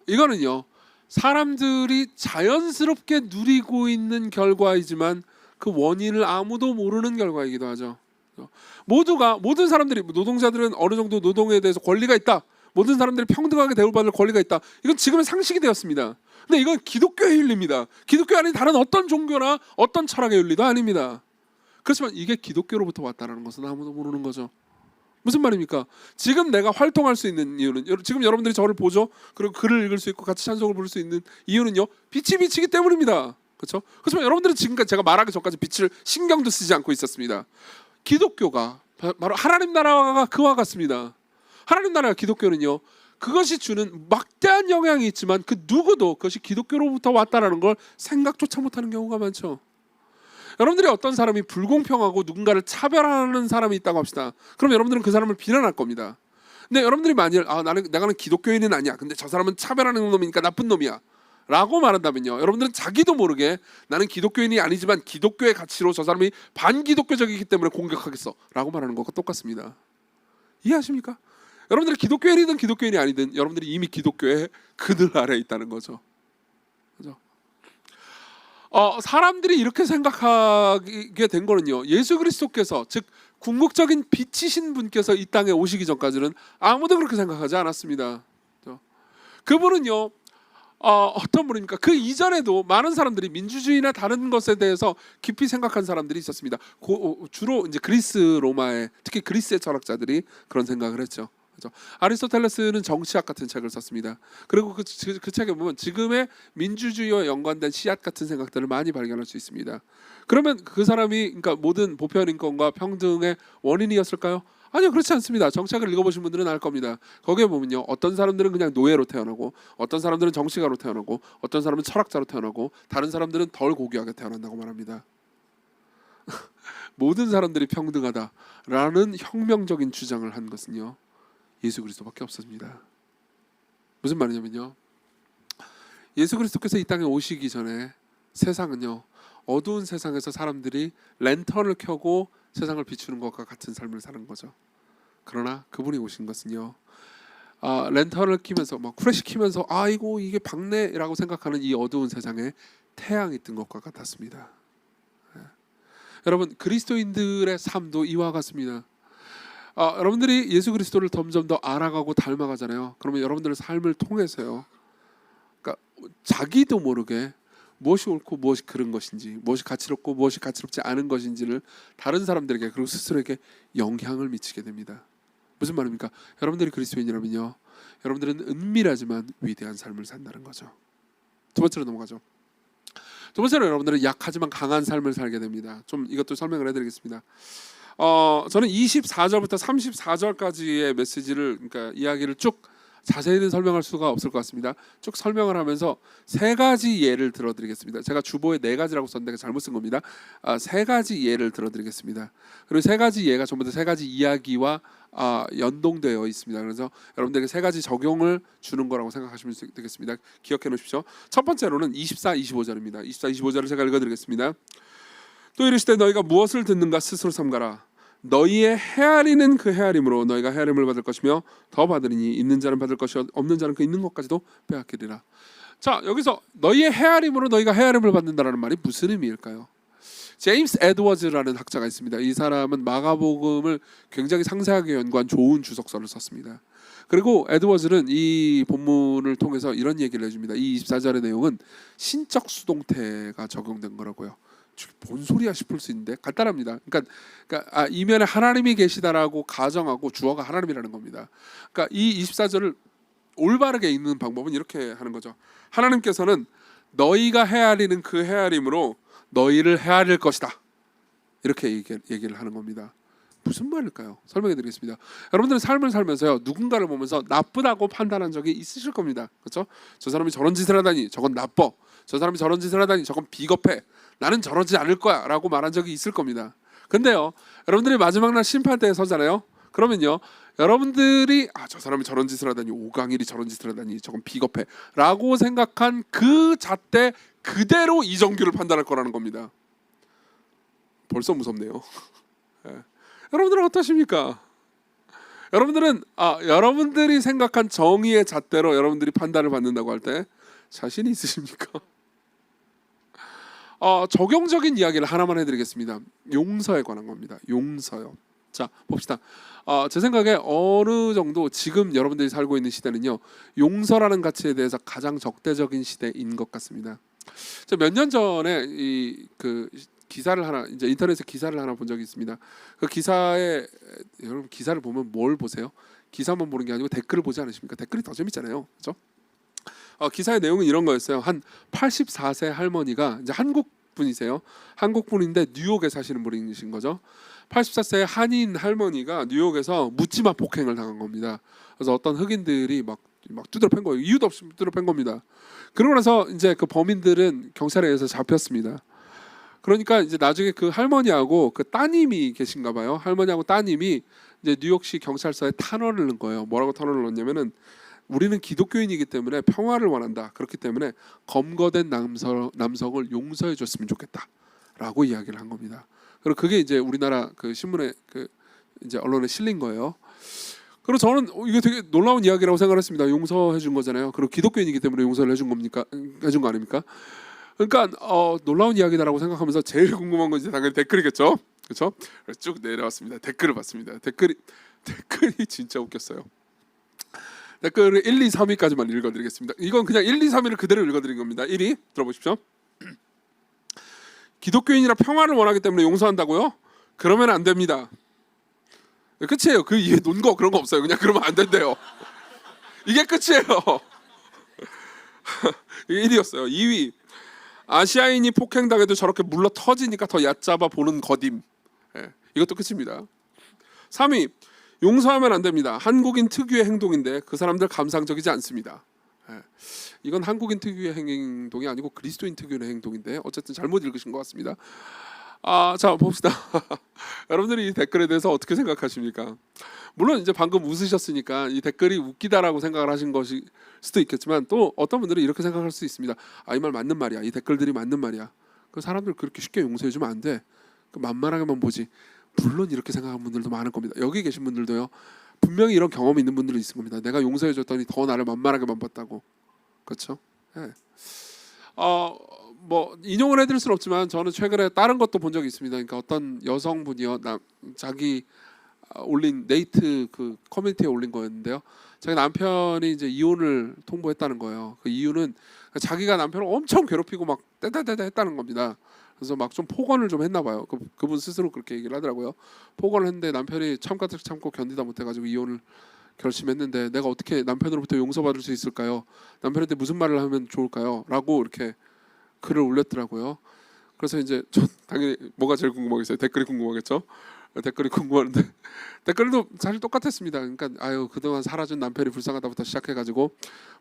이거는요, 사람들이 자연스럽게 누리고 있는 결과이지만 그 원인을 아무도 모르는 결과이기도 하죠. 모든 사람들이, 노동자들은 어느 정도 노동에 대해서 권리가 있다, 모든 사람들이 평등하게 대우받을 권리가 있다, 이건 지금은 상식이 되었습니다. 근데 이건 기독교의 윤리입니다. 기독교 아닌 다른 어떤 종교나 어떤 철학의 윤리도 아닙니다. 그렇지만 이게 기독교로부터 왔다는 것은 아무도 모르는 거죠. 무슨 말입니까? 지금 내가 활동할 수 있는 이유는, 지금 여러분들이 저를 보죠. 그리고 글을 읽을 수 있고 같이 찬송을 부를 수 있는 이유는요, 빛이 비치기 때문입니다. 그렇죠? 그렇지만 여러분들은 지금까지 제가 말하기 전까지 빛을 신경도 쓰지 않고 있었습니다. 기독교가 바로 하나님 나라가 그와 같습니다. 하나님 나라 기독교는요, 그것이 주는 막대한 영향이 있지만 그 누구도 그것이 기독교로부터 왔다라는 걸 생각조차 못하는 경우가 많죠. 여러분들이 어떤 사람이 불공평하고 누군가를 차별하는 사람이 있다고 합시다. 그럼 여러분들은 그 사람을 비난할 겁니다. 근데 여러분들이 만일 내가는 기독교인은 아니야, 근데 저 사람은 차별하는 놈이니까 나쁜 놈이야 라고 말한다면요, 여러분들은 자기도 모르게 나는 기독교인이 아니지만 기독교의 가치로 저 사람이 반기독교적이기 때문에 공격하겠어 라고 말하는 것과 똑같습니다. 이해하십니까? 여러분들이 기독교인이든 기독교인이 아니든 여러분들이 이미 기독교의 그늘 아래에 있다는 거죠. 그죠? 사람들이 이렇게 생각하게 된 거는요. 예수 그리스도께서, 즉 궁극적인 빛이신 분께서 이 땅에 오시기 전까지는 아무도 그렇게 생각하지 않았습니다. 그분은요, 어떤 분입니까? 그 이전에도 많은 사람들이 민주주의나 다른 것에 대해서 깊이 생각한 사람들이 있었습니다. 주로 이제 그리스 로마의, 특히 그리스의 철학자들이 그런 생각을 했죠. 그렇죠? 아리스토텔레스는 정치학 같은 책을 썼습니다. 그리고 그 책에 보면 지금의 민주주의와 연관된 씨앗 같은 생각들을 많이 발견할 수 있습니다. 그러면 그 사람이, 그러니까 모든 보편 인권과 평등의 원인이었을까요? 아니요, 그렇지 않습니다. 정치학을 읽어보신 분들은 알 겁니다. 거기에 보면요, 어떤 사람들은 그냥 노예로 태어나고, 어떤 사람들은 정치가로 태어나고, 어떤 사람은 철학자로 태어나고, 다른 사람들은 덜 고귀하게 태어난다고 말합니다. 모든 사람들이 평등하다라는 혁명적인 주장을 한 것은요, 예수 그리스도밖에 없습니다. 무슨 말이냐면요, 예수 그리스도께서 이 땅에 오시기 전에 세상은요, 어두운 세상에서 사람들이 랜턴을 켜고 세상을 비추는 것과 같은 삶을 사는 거죠. 그러나 그분이 오신 것은요, 랜턴을 키면서 막 후레쉬 키면서 아이고 이게 밝네라고 생각하는 이 어두운 세상에 태양이 뜬 것과 같았습니다. 여러분, 그리스도인들의 삶도 이와 같습니다. 여러분들이 예수 그리스도를 점점 더 알아가고 닮아가잖아요. 그러면 여러분들의 삶을 통해서요, 그러니까 자기도 모르게 무엇이 옳고 무엇이 그른 것인지, 무엇이 가치롭고 무엇이 가치롭지 않은 것인지를 다른 사람들에게, 그리고 스스로에게 영향을 미치게 됩니다. 무슨 말입니까? 여러분들이 그리스도인이라면요, 여러분들은 은밀하지만 위대한 삶을 산다는 거죠. 두 번째로 넘어가죠. 두 번째로 여러분들은 약하지만 강한 삶을 살게 됩니다. 좀 이것도 설명을 해드리겠습니다. 저는 24절부터 34절까지의 메시지를, 그러니까 이야기를 쭉 자세히는 설명할 수가 없을 것 같습니다. 쭉 설명을 하면서 세 가지 예를 들어드리겠습니다. 제가 주보에 네 가지라고 썼는데 잘못 쓴 겁니다. 세 가지 예를 들어드리겠습니다. 그리고 세 가지 예가 전부 다 세 가지 이야기와 연동되어 있습니다. 그래서 여러분들에게 세 가지 적용을 주는 거라고 생각하시면 되겠습니다. 기억해 놓으십시오. 첫 번째로는 24, 25절입니다. 24, 25절을 제가 읽어드리겠습니다. 또 이르시되 너희가 무엇을 듣는가 스스로 삼가라. 너희의 헤아리는 그 헤아림으로 너희가 헤아림을 받을 것이며 더 받으리니 있는 자는 받을 것이 없는 자는 그 있는 것까지도 빼앗기리라. 자, 여기서 너희의 헤아림으로 너희가 헤아림을 받는다라는 말이 무슨 의미일까요? 제임스 에드워즈라는 학자가 있습니다. 이 사람은 마가복음을 굉장히 상세하게 연구한 좋은 주석서를 썼습니다. 그리고 에드워즈는 이 본문을 통해서 이런 얘기를 해줍니다. 이 24절의 내용은 신적 수동태가 적용된 거라고요. 뭔 소리야 싶을 수 있는데 간단합니다. 그러니까 이면에 하나님이 계시다라고 가정하고 주어가 하나님이라는 겁니다. 그러니까 이 24절을 올바르게 읽는 방법은 이렇게 하는 거죠. 하나님께서는 너희가 헤아리는 그 헤아림으로 너희를 헤아릴 것이다, 이렇게 얘기를 하는 겁니다. 무슨 말일까요? 설명해 드리겠습니다. 여러분들은 삶을 살면서요, 누군가를 보면서 나쁘다고 판단한 적이 있으실 겁니다. 그렇죠? 저 사람이 저런 짓을 하다니 저건 나빠, 저 사람이 저런 짓을 하다니 저건 비겁해, 나는 저러지 않을 거야 라고 말한 적이 있을 겁니다. 근데요, 여러분들이 마지막 날 심판대에 서잖아요. 그러면요, 여러분들이 저 사람이 저런 짓을 하다니, 오강일이 저런 짓을 하다니 저건 비겁해 라고 생각한 그 잣대 그대로 이정규를 판단할 거라는 겁니다. 벌써 무섭네요. 네. 여러분들은 어떠십니까? 여러분들은 여러분들이 생각한 정의의 잣대로 여러분들이 판단을 받는다고 할 때 자신이 있으십니까? 적용적인 이야기를 하나만 해드리겠습니다. 용서에 관한 겁니다. 용서요. 자, 봅시다. 제 생각에 어느 정도 지금 여러분들이 살고 있는 시대는요, 용서라는 가치에 대해서 가장 적대적인 시대인 것 같습니다. 몇 년 전에 그 기사를 하나, 이제 인터넷에 기사를 하나 본 적이 있습니다. 그 기사에, 여러분 기사를 보면 뭘 보세요? 기사만 보는 게 아니고 댓글을 보지 않으십니까? 댓글이 더 재밌잖아요, 그렇죠? 기사의 내용은 이런 거였어요. 한 84세 할머니가, 이제 한국 분이세요. 한국 분인데 뉴욕에 사시는 분이신 거죠. 84세 한인 할머니가 뉴욕에서 묻지마 폭행을 당한 겁니다. 그래서 어떤 흑인들이 막 두드려 팬 거예요. 이유도 없이 두드려 팬 겁니다. 그러고 나서 이제 그 범인들은 경찰에 의해서 잡혔습니다. 그러니까 이제 나중에 그 할머니하고 그 따님이 계신가 봐요. 할머니하고 따님이 이제 뉴욕시 경찰서에 탄원을 넣은 거예요. 뭐라고 탄원을 넣었냐면은, 우리는 기독교인이기 때문에 평화를 원한다. 그렇기 때문에 검거된 남성을 용서해 줬으면 좋겠다라고 이야기를 한 겁니다. 그리고 그게 이제 우리나라 그 신문에 그 이제 언론에 실린 거예요. 그리고 저는 이게 되게 놀라운 이야기라고 생각했습니다. 용서해 준 거잖아요. 그리고 기독교인이기 때문에 용서를 해준 겁니까? 해준 거 아닙니까? 그러니까 놀라운 이야기다라고 생각하면서 제일 궁금한 건 이제 당연히 댓글이겠죠. 그렇죠? 쭉 내려왔습니다. 댓글을 봤습니다. 댓글이 진짜 웃겼어요. 댓글을 1, 2, 3위까지만 읽어드리겠습니다. 이건 그냥 1, 2, 3위를 그대로 읽어드린 겁니다. 1위 들어보십시오. 기독교인이라 평화를 원하기 때문에 용서한다고요? 그러면 안 됩니다. 끝이에요. 그 이해 논거 그런 거 없어요. 그냥 그러면 안 된대요. 이게 끝이에요. 이게 1위였어요. 2위 아시아인이 폭행당해도 저렇게 물러 터지니까 더 얕잡아 보는 거딤. 예, 이것도 끝입니다. 3위 용서하면 안 됩니다. 한국인 특유의 행동인데 그 사람들 감상적이지 않습니다. 예, 이건 한국인 특유의 행동이 아니고 그리스도인 특유의 행동인데 어쨌든 잘못 읽으신 것 같습니다. 자 봅시다. 여러분들이 이 댓글에 대해서 어떻게 생각하십니까? 물론 이제 방금 웃으셨으니까 이 댓글이 웃기다라고 생각을 하신 것일 수도 있겠지만 또 어떤 분들은 이렇게 생각할 수 있습니다. 이 말 맞는 말이야. 이 댓글들이 맞는 말이야. 그 사람들 그렇게 쉽게 용서해주면 안 돼. 만만하게만 보지. 물론 이렇게 생각하는 분들도 많을 겁니다. 여기 계신 분들도요. 분명히 이런 경험이 있는 분들이 있을 겁니다. 내가 용서해줬더니 더 나를 만만하게만 봤다고. 그렇죠? 네. 뭐 인용을 해드릴 수는 없지만 저는 최근에 다른 것도 본 적이 있습니다. 그러니까 어떤 여성분이요, 자기 올린 네이트 그 커뮤니티에 올린 거였는데요. 자기 남편이 이제 이혼을 통보했다는 거예요. 그 이유는 자기가 남편을 엄청 괴롭히고 막 떼떼떼떼 했다는 겁니다. 그래서 막 좀 폭언을 좀 했나 봐요. 그분 스스로 그렇게 얘기를 하더라고요. 폭언을 했는데 남편이 참고 견디다 못해가지고 이혼을 결심했는데 내가 어떻게 남편으로부터 용서받을 수 있을까요? 남편한테 무슨 말을 하면 좋을까요? 라고 이렇게 글을 올렸더라고요. 그래서 이제 전 당연히 뭐가 제일 궁금하겠어요? 댓글이 궁금하겠죠? 댓글이 궁금한데 댓글도 사실 똑같았습니다. 그러니까 그동안 사라진 남편이 불쌍하다부터 시작해가지고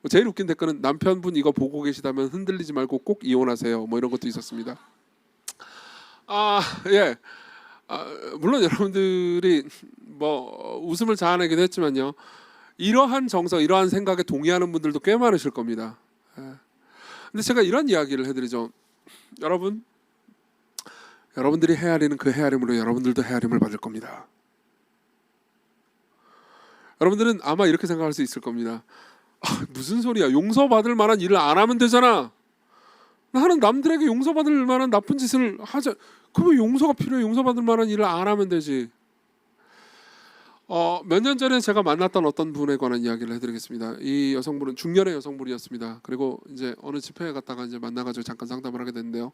제일 웃긴 댓글은 남편분 이거 보고 계시다면 흔들리지 말고 꼭 이혼하세요. 뭐 이런 것도 있었습니다. 예. 물론 여러분들이 뭐 웃음을 자아내긴 했지만요. 이러한 정서, 이러한 생각에 동의하는 분들도 꽤 많으실 겁니다. 예. 근데 제가 이런 이야기를 해드리죠. 여러분들이 헤아리는 그 헤아림으로 여러분들도 헤아림을 받을 겁니다. 여러분들은 아마 이렇게 생각할 수 있을 겁니다. 무슨 소리야? 용서받을 만한 일을 안 하면 되잖아. 나는 남들에게 용서받을 만한 나쁜 짓을 하자. 그러면 용서가 필요해. 용서받을 만한 일을 안 하면 되지. 몇 년 전에 제가 만났던 어떤 분에 관한 이야기를 해드리겠습니다. 이 여성분은 중년의 여성분이었습니다. 그리고 이제 어느 집회에 갔다가 이제 만나가지고 잠깐 상담을 하게 됐는데요.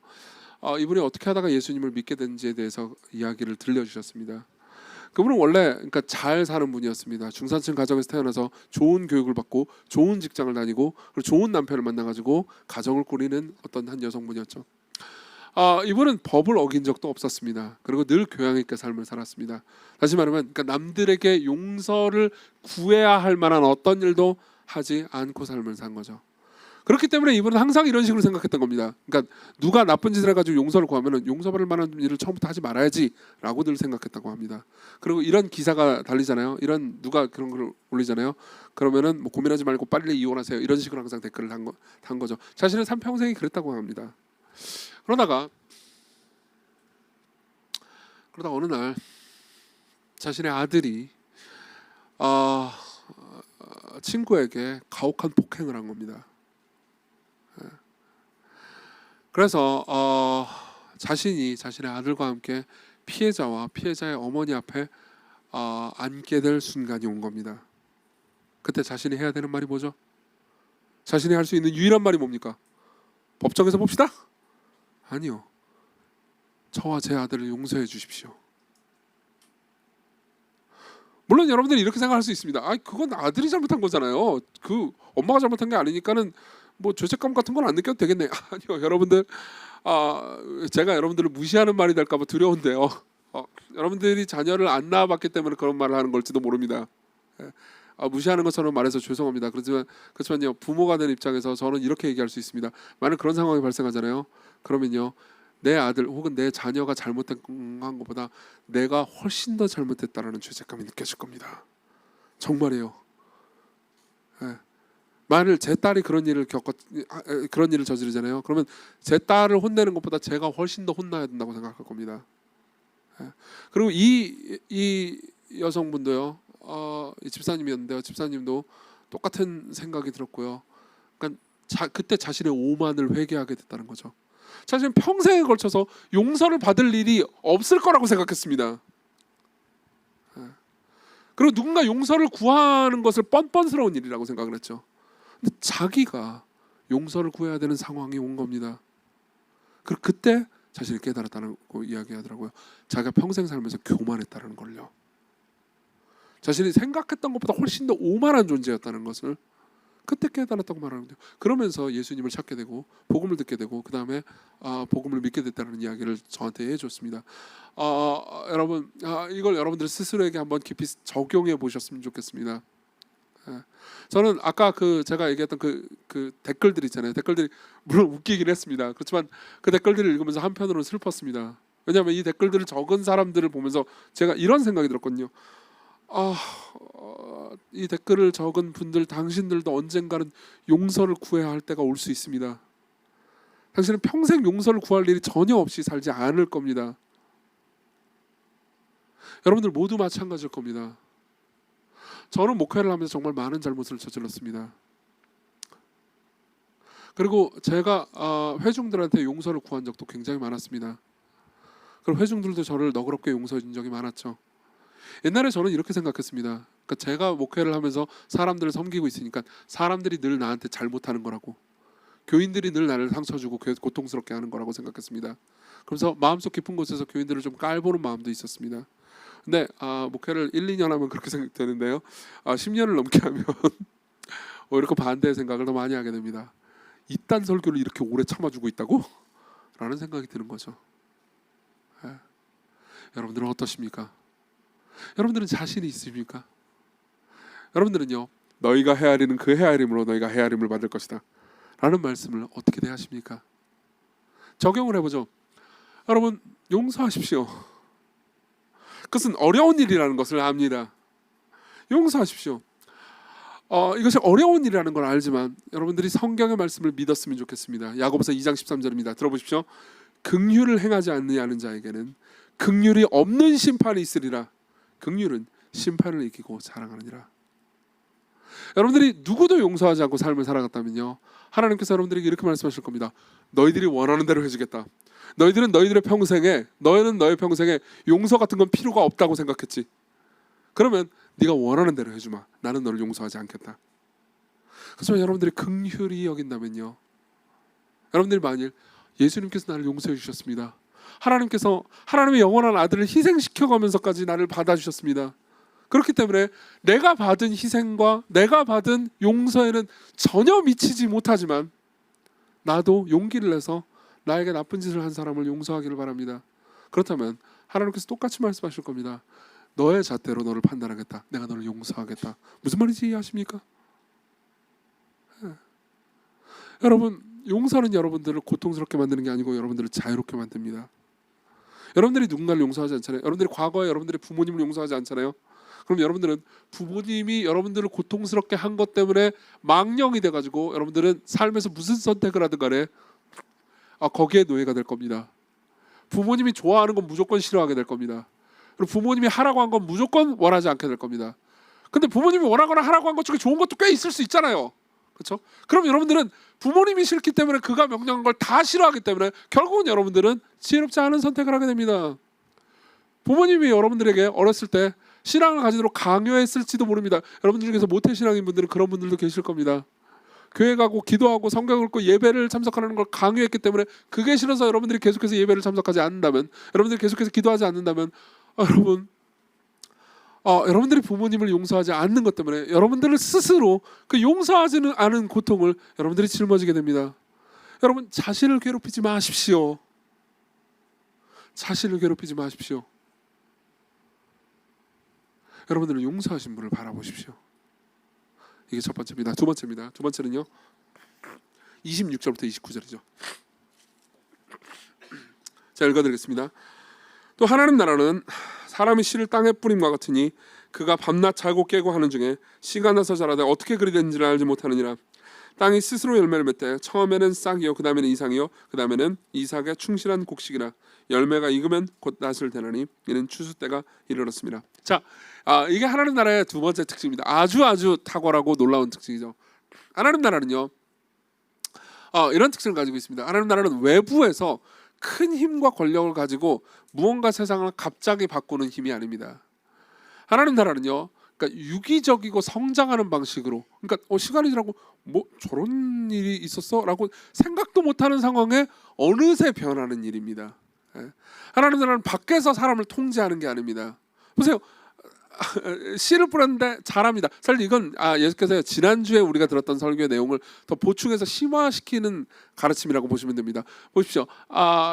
이분이 어떻게 하다가 예수님을 믿게 됐는지에 대해서 이야기를 들려주셨습니다. 그분은 원래 그러니까 잘 사는 분이었습니다. 중산층 가정에서 태어나서 좋은 교육을 받고 좋은 직장을 다니고 그리고 좋은 남편을 만나가지고 가정을 꾸리는 어떤 한 여성분이었죠. 이분은 법을 어긴 적도 없었습니다. 그리고 늘 교양 있게 삶을 살았습니다. 다시 말하면 그러니까 남들에게 용서를 구해야 할 만한 어떤 일도 하지 않고 삶을 산 거죠. 그렇기 때문에 이분은 항상 이런 식으로 생각했던 겁니다. 그러니까 누가 나쁜 짓을 해가지고 용서를 구하면 용서받을 만한 일을 처음부터 하지 말아야지라고 늘 생각했다고 합니다. 그리고 이런 기사가 달리잖아요. 이런 누가 그런 걸 올리잖아요. 그러면은 뭐 고민하지 말고 빨리 이혼하세요. 이런 식으로 항상 댓글을 단 거죠. 자신의 삶 평생이 그랬다고 합니다. 그러다가 어느 날 자신의 아들이 친구에게 가혹한 폭행을 한 겁니다. 그래서 자신의 아들과 함께 피해자와 피해자의 어머니 앞에 앉게 될 순간이 온 겁니다. 그때 자신이 해야 되는 말이 뭐죠? 자신이 할 수 있는 유일한 말이 뭡니까? 법정에서 봅시다? 아니요. 저와 제 아들을 용서해 주십시오. 물론 여러분들이 이렇게 생각할 수 있습니다. 그건 아들이 잘못한 거잖아요. 그 엄마가 잘못한 게 아니니까는 뭐 죄책감 같은 건 안 느껴도 되겠네. 아니요, 여러분들, 제가 여러분들을 무시하는 말이 될까봐 두려운데요. 여러분들이 자녀를 안 낳아봤기 때문에 그런 말을 하는 걸지도 모릅니다. 무시하는 것처럼 말해서 죄송합니다. 그렇지만요, 부모가 된 입장에서 저는 이렇게 얘기할 수 있습니다. 만약 그런 상황이 발생하잖아요. 그러면요, 내 아들 혹은 내 자녀가 잘못한 것보다 내가 훨씬 더 잘못했다라는 죄책감이 느껴질 겁니다. 정말이에요. 만일 제 딸이 그런 일을 저지르잖아요. 그러면 제 딸을 혼내는 것보다 제가 훨씬 더 혼나야 된다고 생각할 겁니다. 그리고 이 여성분도요. 이 집사님이었는데요. 집사님도 똑같은 생각이 들었고요. 그러니까 그때 자신의 오만을 회개하게 됐다는 거죠. 자신은 평생에 걸쳐서 용서를 받을 일이 없을 거라고 생각했습니다. 그리고 누군가 용서를 구하는 것을 뻔뻔스러운 일이라고 생각을 했죠. 근데 자기가 용서를 구해야 되는 상황이 온 겁니다. 그리고 그때 자신이 깨달았다는 거 이야기하더라고요. 자기가 평생 살면서 교만했다는 걸요. 자신이 생각했던 것보다 훨씬 더 오만한 존재였다는 것을 그때 깨달았다고 말하는데요. 그러면서 예수님을 찾게 되고 복음을 듣게 되고 그 다음에 복음을 믿게 됐다는 이야기를 저한테 해줬습니다. 여러분 이걸 여러분들 스스로에게 한번 깊이 적용해 보셨으면 좋겠습니다. 저는 아까 제가 얘기했던 그 댓글들 있잖아요. 댓글들이 물론 웃기긴 했습니다. 그렇지만 그 댓글들을 읽으면서 한편으로는 슬펐습니다. 왜냐하면 이 댓글들을 적은 사람들을 보면서 제가 이런 생각이 들었거든요. 이 댓글을 적은 분들, 당신들도 언젠가는 용서를 구해야 할 때가 올 수 있습니다. 당신은 평생 용서를 구할 일이 전혀 없이 살지 않을 겁니다. 여러분들 모두 마찬가지일 겁니다. 저는 목회를 하면서 정말 많은 잘못을 저질렀습니다. 그리고 제가 회중들한테 용서를 구한 적도 굉장히 많았습니다. 그리고 회중들도 저를 너그럽게 용서해 준 적이 많았죠. 옛날에 저는 이렇게 생각했습니다. 그러니까 제가 목회를 하면서 사람들을 섬기고 있으니까 사람들이 늘 나한테 잘못하는 거라고, 교인들이 늘 나를 상처 주고 고통스럽게 하는 거라고 생각했습니다. 그래서 마음속 깊은 곳에서 교인들을 좀 깔보는 마음도 있었습니다. 근데 목회를 1, 2년 하면 그렇게 생각되는데요. 10년을 넘게 하면 오히려 그 반대의 생각을 더 많이 하게 됩니다. 이딴 설교를 이렇게 오래 참아주고 있다고? 라는 생각이 드는 거죠. 여러분들은 어떠십니까? 여러분들은 자신이 있습니까? 여러분들은요, 너희가 헤아리는 그 헤아림으로 너희가 헤아림을 받을 것이다 라는 말씀을 어떻게 대하십니까? 적용을 해보죠. 여러분, 용서하십시오. 그것은 어려운 일이라는 것을 압니다. 용서하십시오. 이것이 어려운 일이라는 걸 알지만 여러분들이 성경의 말씀을 믿었으면 좋겠습니다. 야고보서 2장 13절입니다. 들어보십시오. 긍휼을 행하지 않느냐는 자에게는 긍휼이 없는 심판이 있으리라. 긍휼은 심판을 이기고 사랑하느니라. 여러분들이 누구도 용서하지 않고 삶을 살아갔다면요, 하나님께서 여러분들에게 이렇게 말씀하실 겁니다. 너희들이 원하는 대로 해주겠다. 너희는 너의 평생에 용서 같은 건 필요가 없다고 생각했지. 그러면 네가 원하는 대로 해주마. 나는 너를 용서하지 않겠다. 그렇지만 여러분들이 긍휼히 여긴다면요, 여러분들이 만일 예수님께서 나를 용서해 주셨습니다. 하나님께서 하나님의 영원한 아들을 희생시켜가면서까지 나를 받아주셨습니다. 그렇기 때문에 내가 받은 희생과 내가 받은 용서에는 전혀 미치지 못하지만 나도 용기를 내서 나에게 나쁜 짓을 한 사람을 용서하기를 바랍니다. 그렇다면 하나님께서 똑같이 말씀하실 겁니다. 너의 잣대로 너를 판단하겠다. 내가 너를 용서하겠다. 무슨 말인지 이해하십니까? 여러분, 용서는 여러분들을 고통스럽게 만드는 게 아니고 여러분들을 자유롭게 만듭니다. 여러분들이 누군가를 용서하지 않잖아요. 여러분들이 과거에 여러분들의 부모님을 용서하지 않잖아요. 그럼 여러분들은 부모님이 여러분들을 고통스럽게 한 것 때문에 망령이 돼가지고 여러분들은 삶에서 무슨 선택을 하든 간에 거기에 노예가 될 겁니다. 부모님이 좋아하는 건 무조건 싫어하게 될 겁니다. 그리고 부모님이 하라고 한 건 무조건 원하지 않게 될 겁니다. 근데 부모님이 원하거나 하라고 한 것 중에 좋은 것도 꽤 있을 수 있잖아요. 그렇죠? 그럼 여러분들은 부모님이 싫기 때문에 그가 명령한 걸 다 싫어하기 때문에 결국은 여러분들은 지혜롭지 않은 선택을 하게 됩니다. 부모님이 여러분들에게 어렸을 때 신앙을 가지도록 강요했을지도 모릅니다. 여러분들 중에서 모태신앙인 분들은 그런 분들도 계실 겁니다. 교회 가고 기도하고 성경 읽고 예배를 참석하는 걸 강요했기 때문에 그게 싫어서 여러분들이 계속해서 예배를 참석하지 않는다면, 여러분들이 계속해서 기도하지 않는다면 여러분들이 부모님을 용서하지 않는 것 때문에 여러분들을 스스로 그 용서하지는 않은 고통을 여러분들이 짊어지게 됩니다. 여러분, 자신을 괴롭히지 마십시오. 자신을 괴롭히지 마십시오. 여러분들은 용서하신 분을 바라보십시오. 이게 첫 번째입니다. 두 번째입니다. 두 번째는요, 26절부터 29절이죠. 자, 읽어드리겠습니다. 또 하나님 나라는 사람이 씨를 땅에 뿌림과 같으니 그가 밤낮 자고 깨고 하는 중에 씨가 나서 자라되 어떻게 그리 된지를 알지 못하느니라. 땅이 스스로 열매를 맺되 처음에는 싹이요 그 다음에는 이상이요 그 다음에는 이삭의 충실한 곡식이라. 열매가 익으면 곧 낫을 대나니 이는 추수 때가 이르렀습니다. 자, 이게 하나님 나라의 두 번째 특징입니다. 아주 탁월하고 놀라운 특징이죠. 하나님 나라는요, 이런 특징을 가지고 있습니다. 하나님 나라는 외부에서 큰 힘과 권력을 가지고 무언가 세상을 갑자기 바꾸는 힘이 아닙니다. 하나님 나라는요, 그러니까 유기적이고 성장하는 방식으로, 그러니까 시간이 지나고 뭐 저런 일이 있었어라고 생각도 못하는 상황에 어느새 변하는 일입니다. 예. 하나님 나라는 밖에서 사람을 통제하는 게 아닙니다. 보세요. 씨를 뿌렸는데 자랍니다. 사실 이건 예수께서 지난주에 우리가 들었던 설교의 내용을 더 보충해서 심화시키는 가르침이라고 보시면 됩니다. 보십시오.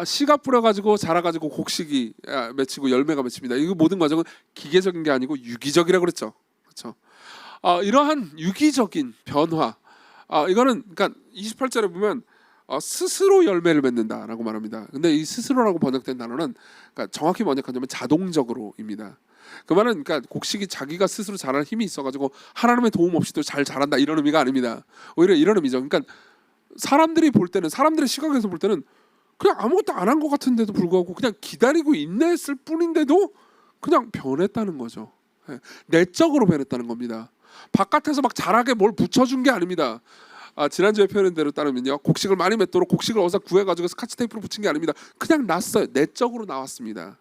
씨가 뿌려가지고 자라가지고 곡식이 맺히고 열매가 맺힙니다. 이 모든 과정은 기계적인 게 아니고 유기적이라고 그랬죠. 그렇죠. 이러한 유기적인 변화, 이거는 그러니까 28절에 보면 스스로 열매를 맺는다라고 말합니다. 근데 이 스스로라고 번역된 단어는 그러니까 정확히 번역하자면 자동적으로입니다. 그 말은 그러니까 곡식이 자기가 스스로 자라는 힘이 있어가지고 하나님의 도움 없이도 잘 자란다 이런 의미가 아닙니다. 오히려 이런 의미죠. 그러니까 사람들이 볼 때는, 사람들의 시각에서 볼 때는 그냥 아무것도 안 한 것 같은데도 불구하고 그냥 기다리고 인내했을 뿐인데도 그냥 변했다는 거죠. 내적으로 변했다는 겁니다. 바깥에서 막 자라게 뭘 붙여준 게 아닙니다. 지난주에 표현한 대로 따르면요, 곡식을 많이 맺도록 곡식을 어디서 구해가지고 스카치 테이프로 붙인 게 아닙니다. 그냥 났어요. 내적으로 나왔습니다.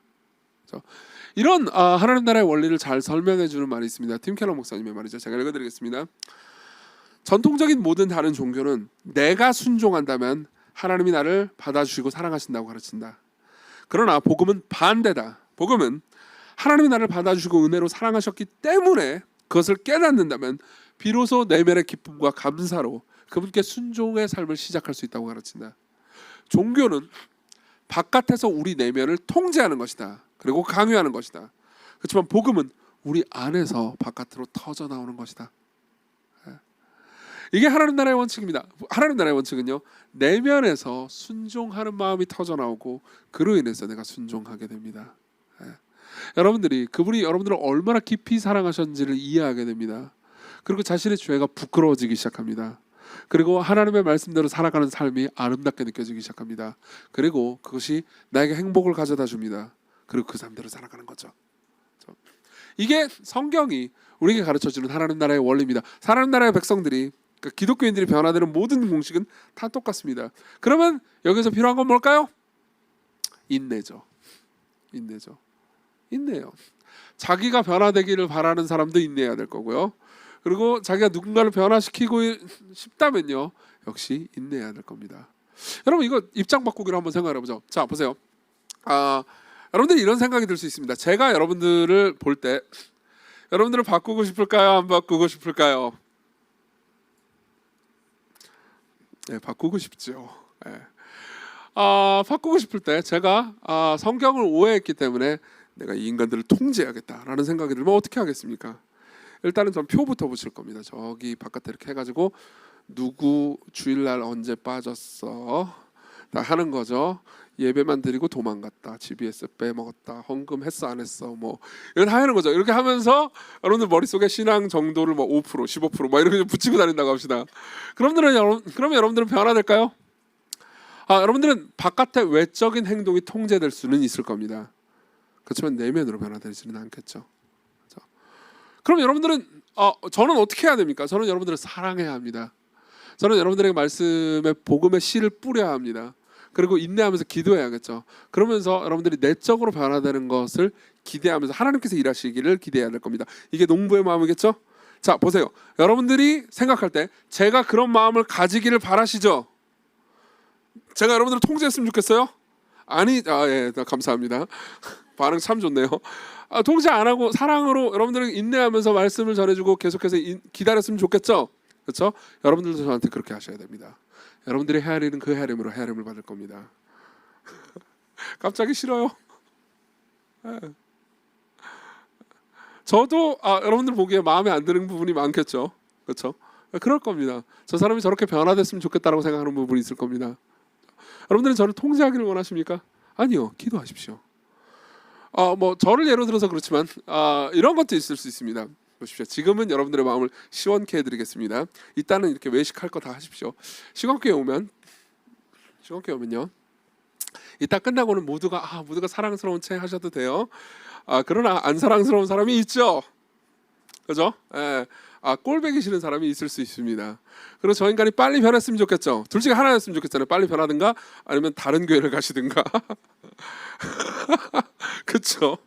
그렇죠? 이런 하나님 나라의 원리를 잘 설명해 주는 말이 있습니다. 팀 켈러 목사님의 말이죠. 제가 읽어드리겠습니다. 전통적인 모든 다른 종교는 내가 순종한다면 하나님이 나를 받아주시고 사랑하신다고 가르친다. 그러나 복음은 반대다. 복음은 하나님이 나를 받아주시고 은혜로 사랑하셨기 때문에 그것을 깨닫는다면 비로소 내면의 기쁨과 감사로 그분께 순종의 삶을 시작할 수 있다고 가르친다. 종교는 바깥에서 우리 내면을 통제하는 것이다. 그리고 강요하는 것이다. 그렇지만 복음은 우리 안에서 바깥으로 터져 나오는 것이다. 이게 하나님 나라의 원칙입니다. 하나님 나라의 원칙은요, 내면에서 순종하는 마음이 터져 나오고 그로 인해서 내가 순종하게 됩니다. 여러분들이 그분이 여러분들을 얼마나 깊이 사랑하셨는지를 이해하게 됩니다. 그리고 자신의 죄가 부끄러워지기 시작합니다. 그리고 하나님의 말씀대로 살아가는 삶이 아름답게 느껴지기 시작합니다. 그리고 그것이 나에게 행복을 가져다 줍니다. 그리고 그 삶대로 살아가는 거죠. 이게 성경이 우리에게 가르쳐주는 하나님 나라의 원리입니다. 하나님 나라의 백성들이, 그러니까 기독교인들이 변화되는 모든 공식은 다 똑같습니다. 그러면 여기서 필요한 건 뭘까요? 인내죠. 인내요. 자기가 변화되기를 바라는 사람도 인내해야 될 거고요. 그리고 자기가 누군가를 변화시키고 싶다면요, 역시 인내해야 될 겁니다. 여러분, 이거 입장 바꾸기로 한번 생각해 보죠. 자, 보세요. 여러분들이 이런 생각이 들 수 있습니다. 제가 여러분들을 볼 때 여러분들을 바꾸고 싶을까요? 안 바꾸고 싶을까요? 네, 바꾸고 싶죠. 네. 바꾸고 싶을 때 제가 성경을 오해했기 때문에 내가 이 인간들을 통제해야겠다라는 생각이 들면 어떻게 하겠습니까? 일단은 전 표부터 붙일 겁니다. 저기 바깥에 이렇게 해가지고 누구 주일날 언제 빠졌어? 다 하는 거죠. 예배만 드리고 도망갔다. GBS 빼먹었다. 헌금 했어 안 했어? 뭐 이거 다 하는 거죠. 이렇게 하면서 여러분들 머릿속에 신앙 정도를 뭐 5%, 15% 막 이렇게 붙이고 다닌다고 합시다. 그러면 여러분들은 변화될까요? 여러분들은 바깥의 외적인 행동이 통제될 수는 있을 겁니다. 그렇지만 내면으로 변화되지는 않겠죠. 그렇죠? 그럼 여러분들은 저는 어떻게 해야 됩니까? 저는 여러분들을 사랑해야 합니다. 저는 여러분들에게 말씀의 복음의 씨를 뿌려야 합니다. 그리고 인내하면서 기도해야겠죠. 그러면서 여러분들이 내적으로 변화되는 것을 기대하면서 하나님께서 일하시기를 기대해야 될 겁니다. 이게 농부의 마음이겠죠? 자, 보세요. 여러분들이 생각할 때 제가 그런 마음을 가지기를 바라시죠? 제가 여러분들을 통제했으면 좋겠어요? 아니, 예, 감사합니다. 반응 참 좋네요. 통제 안 하고 사랑으로 여러분들은 인내하면서 말씀을 전해주고 계속해서 기다렸으면 좋겠죠? 그렇죠? 여러분들도 저한테 그렇게 하셔야 됩니다. 여러분들이 헤아리는 그 헤아림으로 헤아림을 받을 겁니다. 갑자기 싫어요. 저도 여러분들 보기에 마음에 안 드는 부분이 많겠죠. 그렇죠? 그럴 겁니다. 저 사람이 저렇게 변화됐으면 좋겠다라고 생각하는 부분이 있을 겁니다. 여러분들은 저를 통제하기를 원하십니까? 아니요. 기도하십시오. 뭐 저를 예로 들어서 그렇지만 이런 것도 있을 수 있습니다. 보십시오. 지금은 여러분들의 마음을 시원케 해드리겠습니다. 이따는 이렇게 외식할 거 다 하십시오. 시원케 오면요. 이따 끝나고는 모두가 사랑스러운 채 하셔도 돼요. 그러나 안 사랑스러운 사람이 있죠. 그죠? 예. 꼴배기 싫은 사람이 있을 수 있습니다. 그리고 저 인간이 빨리 변했으면 좋겠죠. 둘 중에 하나였으면 좋겠잖아요. 빨리 변하든가 아니면 다른 교회를 가시든가. 그렇죠.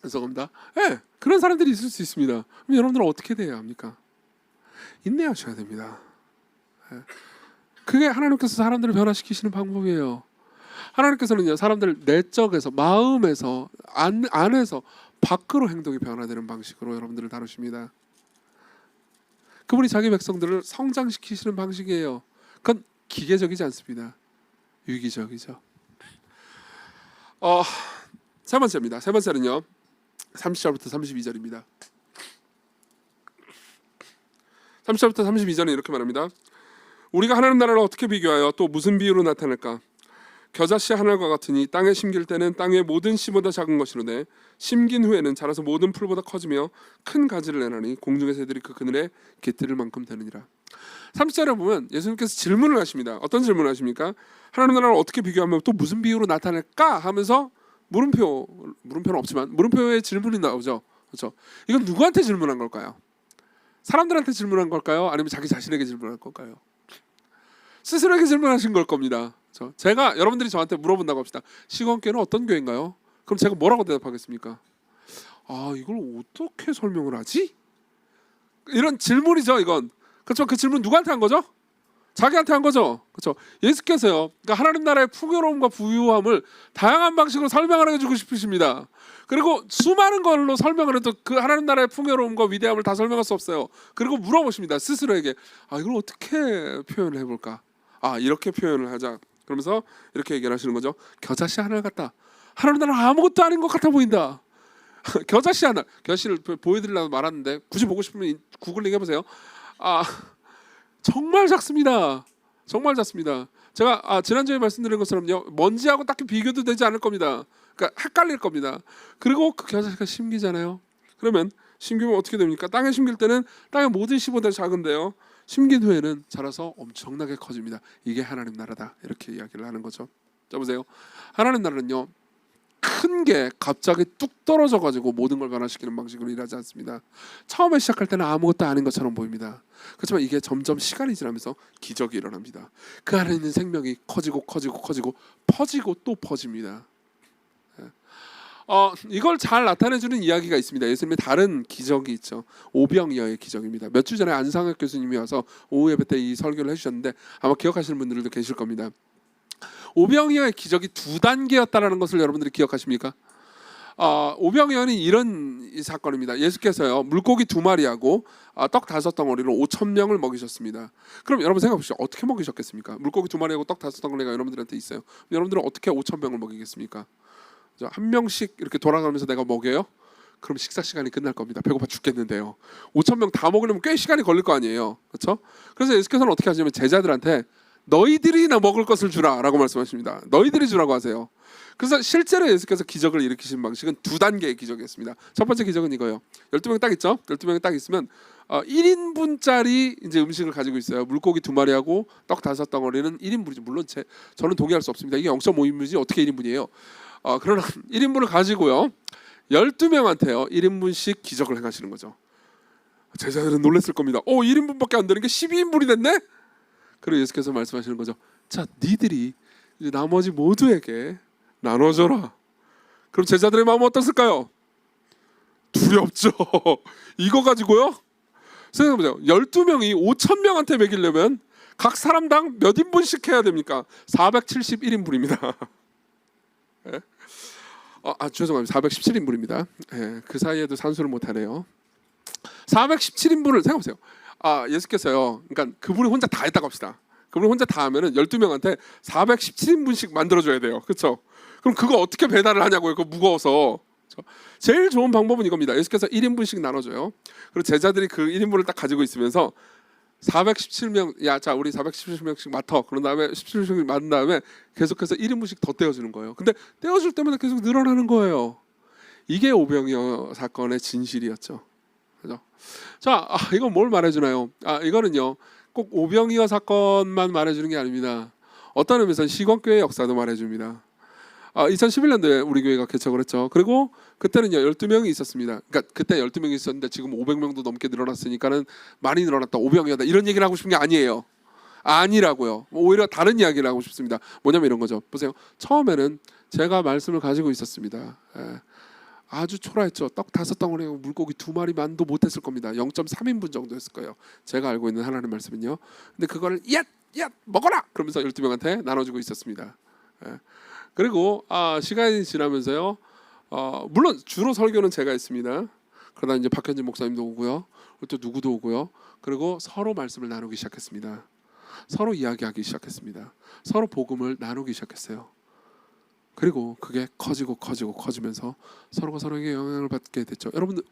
죄송합니다. 네, 그런 사람들이 있을 수 있습니다. 그럼 여러분들은 어떻게 돼야 합니까? 인내하셔야 됩니다. 네. 그게 하나님께서 사람들을 변화시키시는 방법이에요. 하나님께서는요, 사람들 내적에서, 마음에서, 안에서 밖으로 행동이 변화되는 방식으로 여러분들을 다루십니다. 그분이 자기 백성들을 성장시키시는 방식이에요. 그건 기계적이지 않습니다. 유기적이죠. 세 번째입니다. 세 번째는요, 30절부터 32절입니다. 30절부터 32절은 이렇게 말합니다. 우리가 하나님 나라를 어떻게 비교하여 또 무슨 비유로 나타낼까? 겨자씨 하늘과 같으니 땅에 심길 때는 땅의 모든 씨보다 작은 것이로되 심긴 후에는 자라서 모든 풀보다 커지며 큰 가지를 내나니 공중의 새들이 그 그늘에 깃들을 만큼 되느니라. 30절에 보면 예수님께서 질문을 하십니다. 어떤 질문을 하십니까? 하나님 나라를 어떻게 비교하면 또 무슨 비유로 나타낼까 하면서 물음표는 없지만 물음표의 질문이 나오죠. 그렇죠? 이건 누구한테 질문한 걸까요? 사람들한테 질문한 걸까요? 아니면 자기 자신에게 질문한 걸까요? 스스로에게 질문하신 걸 겁니다. 제가 여러분들이 저한테 물어본다고 합시다. 시건교회는 어떤 교회인가요? 그럼 제가 뭐라고 대답하겠습니까? 이걸 어떻게 설명을 하지? 이런 질문이죠. 이건. 그렇죠. 그 질문 누구한테 한 거죠? 자기한테 한 거죠. 그렇죠. 예수께서요, 그러니까 하나님 나라의 풍요로움과 부유함을 다양한 방식으로 설명을 해주고 싶으십니다. 그리고 수많은 걸로 설명을 해도 그 하나님 나라의 풍요로움과 위대함을 다 설명할 수 없어요. 그리고 물어보십니다. 스스로에게 이걸 어떻게 표현을 해볼까? 이렇게 표현을 하자. 그러면서 이렇게 얘기를 하시는 거죠. 겨자씨 하늘 같다. 하나님 나라는 아무것도 아닌 것 같아 보인다. 겨자씨 하늘. 겨자씨를 보여드리려고 말았는데 굳이 보고 싶으면 구글링 해보세요. 정말 작습니다. 정말 작습니다. 제가 지난주에 말씀드린 것처럼요, 먼지하고 딱히 비교도 되지 않을 겁니다. 그러니까 헷갈릴 겁니다. 그리고 그 겨자씨가 심기잖아요. 그러면 심기면 어떻게 됩니까? 땅에 심길 때는 땅의 모든 씨보다 작은데요, 심긴 후에는 자라서 엄청나게 커집니다. 이게 하나님 나라다. 이렇게 이야기를 하는 거죠. 자, 보세요. 하나님 나라는요, 큰 게 갑자기 뚝 떨어져 가지고 모든 걸 변화시키는 방식으로 일하지 않습니다. 처음에 시작할 때는 아무것도 아닌 것처럼 보입니다. 그렇지만 이게 점점 시간이 지나면서 기적이 일어납니다. 그 안에 있는 생명이 커지고 퍼지고 또 퍼집니다. 이걸 잘 나타내주는 이야기가 있습니다. 예수님의 다른 기적이 있죠. 오병이어의 기적입니다. 몇 주 전에 안상혁 교수님이 와서 오후 예배 때 이 설교를 해주셨는데 아마 기억하시는 분들도 계실 겁니다. 오병이어의 기적이 두 단계였다라는 것을 여러분들이 기억하십니까? 오병이어는 이런 사건입니다. 예수께서요, 물고기 2마리하고 떡 5덩어리로 5,000명을 먹이셨습니다. 그럼 여러분 생각해 보시죠. 어떻게 먹이셨겠습니까? 물고기 2마리하고 떡 5덩어리가 여러분들한테 있어요. 여러분들은 어떻게 5,000명을 먹이겠습니까? 한 명씩 이렇게 돌아가면서 내가 먹여요? 그럼 식사 시간이 끝날 겁니다. 배고파 죽겠는데요. 5,000명 다 먹으려면 꽤 시간이 걸릴 거 아니에요. 그렇죠? 그래서 예수께서는 어떻게 하시냐면 제자들한테 너희들이나 먹을 것을 주라라고 말씀하십니다. 너희들이 주라고 하세요. 그래서 실제로 예수께서 기적을 일으키신 방식은 두 단계의 기적이었습니다. 첫 번째 기적은 이거예요. 12명 딱 있죠? 12명이 딱 있으면 1인분짜리 이제 음식을 가지고 있어요. 물고기 2마리하고 떡 5덩어리는 1인분이죠. 물론 저는 동의할 수 없습니다. 이게 0.5인분이지 어떻게 1인분이에요? 그러나 1인분을 가지고요, 12명한테요 1인분씩 기적을 행하시는 거죠. 제자들은 놀랐을 겁니다. 1인분밖에 안 되는 게 12인분이 됐네? 그리고 예수께서 말씀하시는 거죠. 자, 니들이 이제 나머지 모두에게 나눠줘라. 그럼 제자들의 마음은 어떻을까요? 두렵죠. 이거 가지고요? 생각해보세요. 12명이 5,000명한테 먹이려면 각 사람당 몇 인분씩 해야 됩니까? 471인분입니다. 네? 죄송합니다. 417인분입니다. 네, 그 사이에도 산수를 못하네요. 417인분을 생각해보세요. 예수께서요, 그러니까 그분이 혼자 다 했다고 합시다. 그분이 혼자 다 하면은 12명한테 417인분씩 만들어줘야 돼요. 그렇죠? 그럼 그거 어떻게 배달을 하냐고요? 그거 무거워서. 그렇죠? 제일 좋은 방법은 이겁니다. 예수께서 1인분씩 나눠줘요. 그리고 제자들이 그 1인분을 딱 가지고 있으면서 417명, 자 우리 417명씩 맡아. 그런 다음에 17명씩 맡은 다음에 계속해서 1인분씩 더 떼어주는 거예요. 근데 떼어줄 때마다 계속 늘어나는 거예요. 이게 오병이어 사건의 진실이었죠. 그죠? 자, 이건 뭘 말해주나요? 이거는요, 꼭 오병이어 사건만 말해주는 게 아닙니다. 어떤 의미에서는 시건교회 역사도 말해줍니다. 2011년도에 우리 교회가 개척을 했죠. 그리고 그때는요 12명이 있었습니다. 그러니까 그때 12명이 있었는데 지금 500명도 넘게 늘어났으니까는 많이 늘어났다, 500명이다 이런 얘기를 하고 싶은 게 아니에요. 아니라고요. 오히려 다른 이야기를 하고 싶습니다. 뭐냐면 이런 거죠. 보세요. 처음에는 제가 말씀을 가지고 있었습니다. 아주 초라했죠. 떡 5덩어리, 물고기 2마리 만도 못했을 겁니다. 0.3인분 정도 했을 거예요. 제가 알고 있는 하나님의 말씀은요. 근데 그거를 야 먹어라 그러면서 12명한테 나눠주고 있었습니다. 그리고 시간이 지나면서요. 물론 주로 설교는 제가 했습니다. 그러다 이제 박현진 목사님도 오고요. 또 누구도 오고요. 그리고 서로 말씀을 나누기 시작했습니다. 서로 이야기하기 시작했습니다. 서로 복음을 나누기 시작했어요. 그리고 그게 커지면서 서로가 서로에게 영향을 받게 됐죠. 여러분들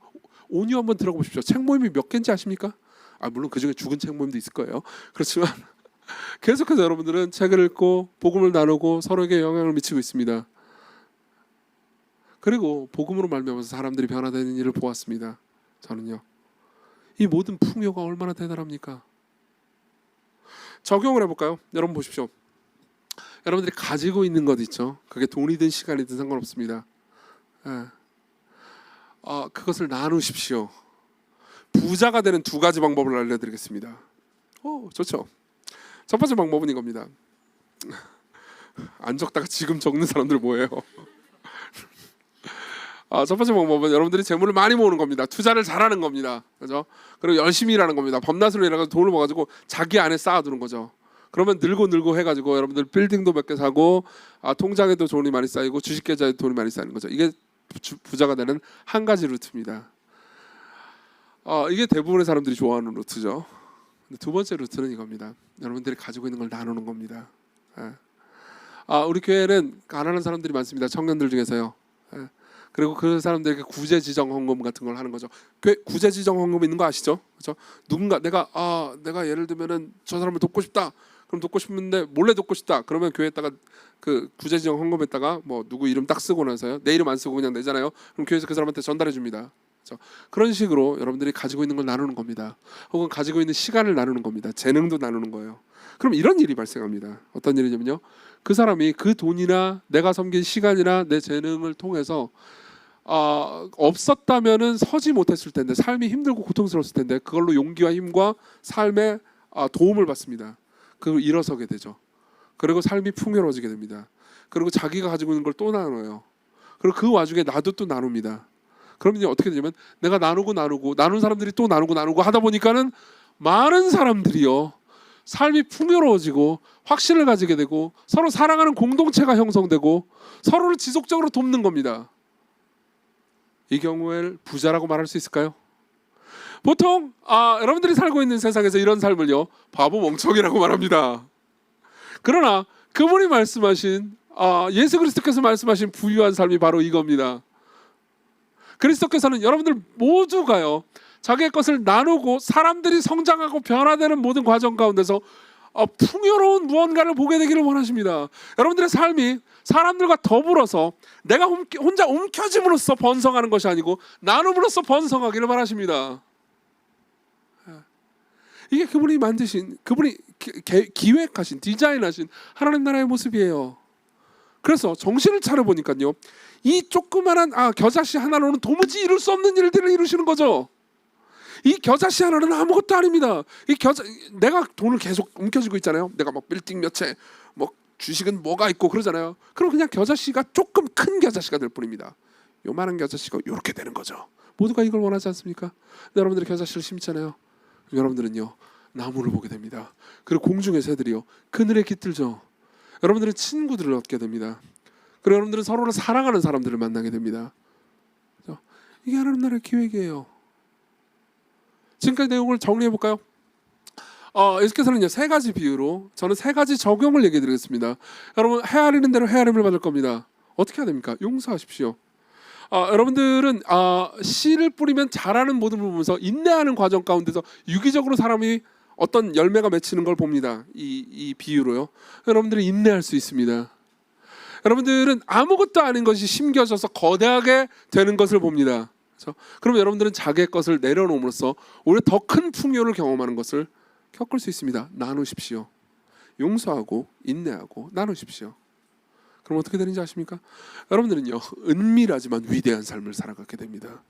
온유 한번 들어가 보십시오. 책 모임이 몇 개인지 아십니까? 물론 그중에 죽은 책 모임도 있을 거예요. 그렇지만 계속해서 여러분들은 책을 읽고 복음을 나누고 서로에게 영향을 미치고 있습니다. 그리고 복음으로 말미암아서 사람들이 변화되는 일을 보았습니다. 저는요. 이 모든 풍요가 얼마나 대단합니까? 적용을 해볼까요? 여러분 보십시오. 여러분들이 가지고 있는 것 있죠. 그게 돈이든 시간이든 상관없습니다. 그것을 나누십시오. 부자가 되는 2가지 방법을 알려드리겠습니다. 좋죠. 첫 번째 방법은 이겁니다. 안 적다가 지금 적는 사람들 뭐예요? 첫 번째 방법은 여러분들이 재물을 많이 모으는 겁니다. 투자를 잘하는 겁니다. 그죠? 그리고 열심히 일하는 겁니다. 밤낮으로 일해서 돈을 모아가지고 자기 안에 쌓아두는 거죠. 그러면 늘고 해가지고 여러분들 빌딩도 몇 개 사고 통장에도 돈이 많이 쌓이고 주식 계좌에도 돈이 많이 쌓이는 거죠. 이게 부자가 되는 한 가지 루트입니다. 이게 대부분의 사람들이 좋아하는 루트죠. 근데 2번째 루트는 이겁니다. 여러분들이 가지고 있는 걸 나누는 겁니다. 우리 교회는 가난한 사람들이 많습니다. 청년들 중에서요. 그리고 그 사람들에게 구제지정 헌금 같은 걸 하는 거죠. 구제지정 헌금 있는 거 아시죠? 그렇죠? 누군가 내가 예를 들면은 저 사람을 돕고 싶다. 그럼 돕고 싶은데 몰래 돕고 싶다. 그러면 교회에다가 그 구제지정 헌금에다가 뭐 누구 이름 딱 쓰고 나서요. 내 이름 안 쓰고 그냥 내잖아요. 그럼 교회에서 그 사람한테 전달해 줍니다. 그렇죠? 그런 식으로 여러분들이 가지고 있는 걸 나누는 겁니다. 혹은 가지고 있는 시간을 나누는 겁니다. 재능도 나누는 거예요. 그럼 이런 일이 발생합니다. 어떤 일이냐면요. 그 사람이 그 돈이나 내가 섬긴 시간이나 내 재능을 통해서 없었다면은 서지 못했을 텐데, 삶이 힘들고 고통스러웠을 텐데 그걸로 용기와 힘과 삶에 도움을 받습니다. 그걸 일어서게 되죠. 그리고 삶이 풍요로워지게 됩니다. 그리고 자기가 가지고 있는 걸 또 나눠요. 그리고 그 와중에 나도 또 나눕니다. 그러면 어떻게 되냐면 내가 나누고 나눈 사람들이 또 나누고 하다 보니까는 많은 사람들이요 삶이 풍요로워지고 확신을 가지게 되고 서로 사랑하는 공동체가 형성되고 서로를 지속적으로 돕는 겁니다. 이 경우에 부자라고 말할 수 있을까요? 보통 여러분들이 살고 있는 세상에서 이런 삶을요 바보 멍청이라고 말합니다. 그러나 그분이 말씀하신 예수 그리스도께서 말씀하신 부유한 삶이 바로 이겁니다. 그리스도께서는 여러분들 모두가요 자기의 것을 나누고 사람들이 성장하고 변화되는 모든 과정 가운데서 풍요로운 무언가를 보게 되기를 원하십니다. 여러분들의 삶이 사람들과 더불어서 내가 혼자 움켜짐으로써 번성하는 것이 아니고 나눔으로써 번성하기를 바라십니다. 이게 그분이 만드신, 그분이 기획하신, 디자인하신 하나님 나라의 모습이에요. 그래서 정신을 차려보니까요 이 조그만한 겨자씨 하나로는 도무지 이룰 수 없는 일들을 이루시는 거죠. 이 겨자씨 하나는 아무것도 아닙니다. 내가 돈을 계속 움켜쥐고 있잖아요. 내가 막 빌딩 몇 채, 뭐 주식은 뭐가 있고 그러잖아요. 그럼 그냥 겨자씨가 조금 큰 겨자씨가 될 뿐입니다. 요만한 겨자씨가 이렇게 되는 거죠. 모두가 이걸 원하지 않습니까? 여러분들이 겨자씨를 심잖아요. 여러분들은요 나무를 보게 됩니다. 그리고 공중의 새들이요 그늘에 깃들죠. 여러분들은 친구들을 얻게 됩니다. 그리고 여러분들은 서로를 사랑하는 사람들을 만나게 됩니다. 이게 하나님 나라의 기획이에요. 지금까지 내용을 정리해 볼까요? 예수께서는요 3가지 비유로 저는 3가지 적용을 얘기해 드리겠습니다. 여러분 헤아리는 대로 헤아림을 받을 겁니다. 어떻게 해야 됩니까? 용서하십시오. 여러분들은 씨를 뿌리면 자라는 모습을 보면서 인내하는 과정 가운데서 유기적으로 사람이 어떤 열매가 맺히는 걸 봅니다. 이 비유로요. 여러분들이 인내할 수 있습니다. 여러분들은 아무것도 아닌 것이 심겨져서 거대하게 되는 것을 봅니다. 그렇죠? 그럼 여러분들은 자기의 것을 내려놓음으로써 오히려 더 큰 풍요를 경험하는 것을 겪을 수 있습니다. 나누십시오. 용서하고 인내하고 나누십시오. 그럼 어떻게 되는지 아십니까? 여러분들은요, 은밀하지만 위대한 삶을 살아가게 됩니다.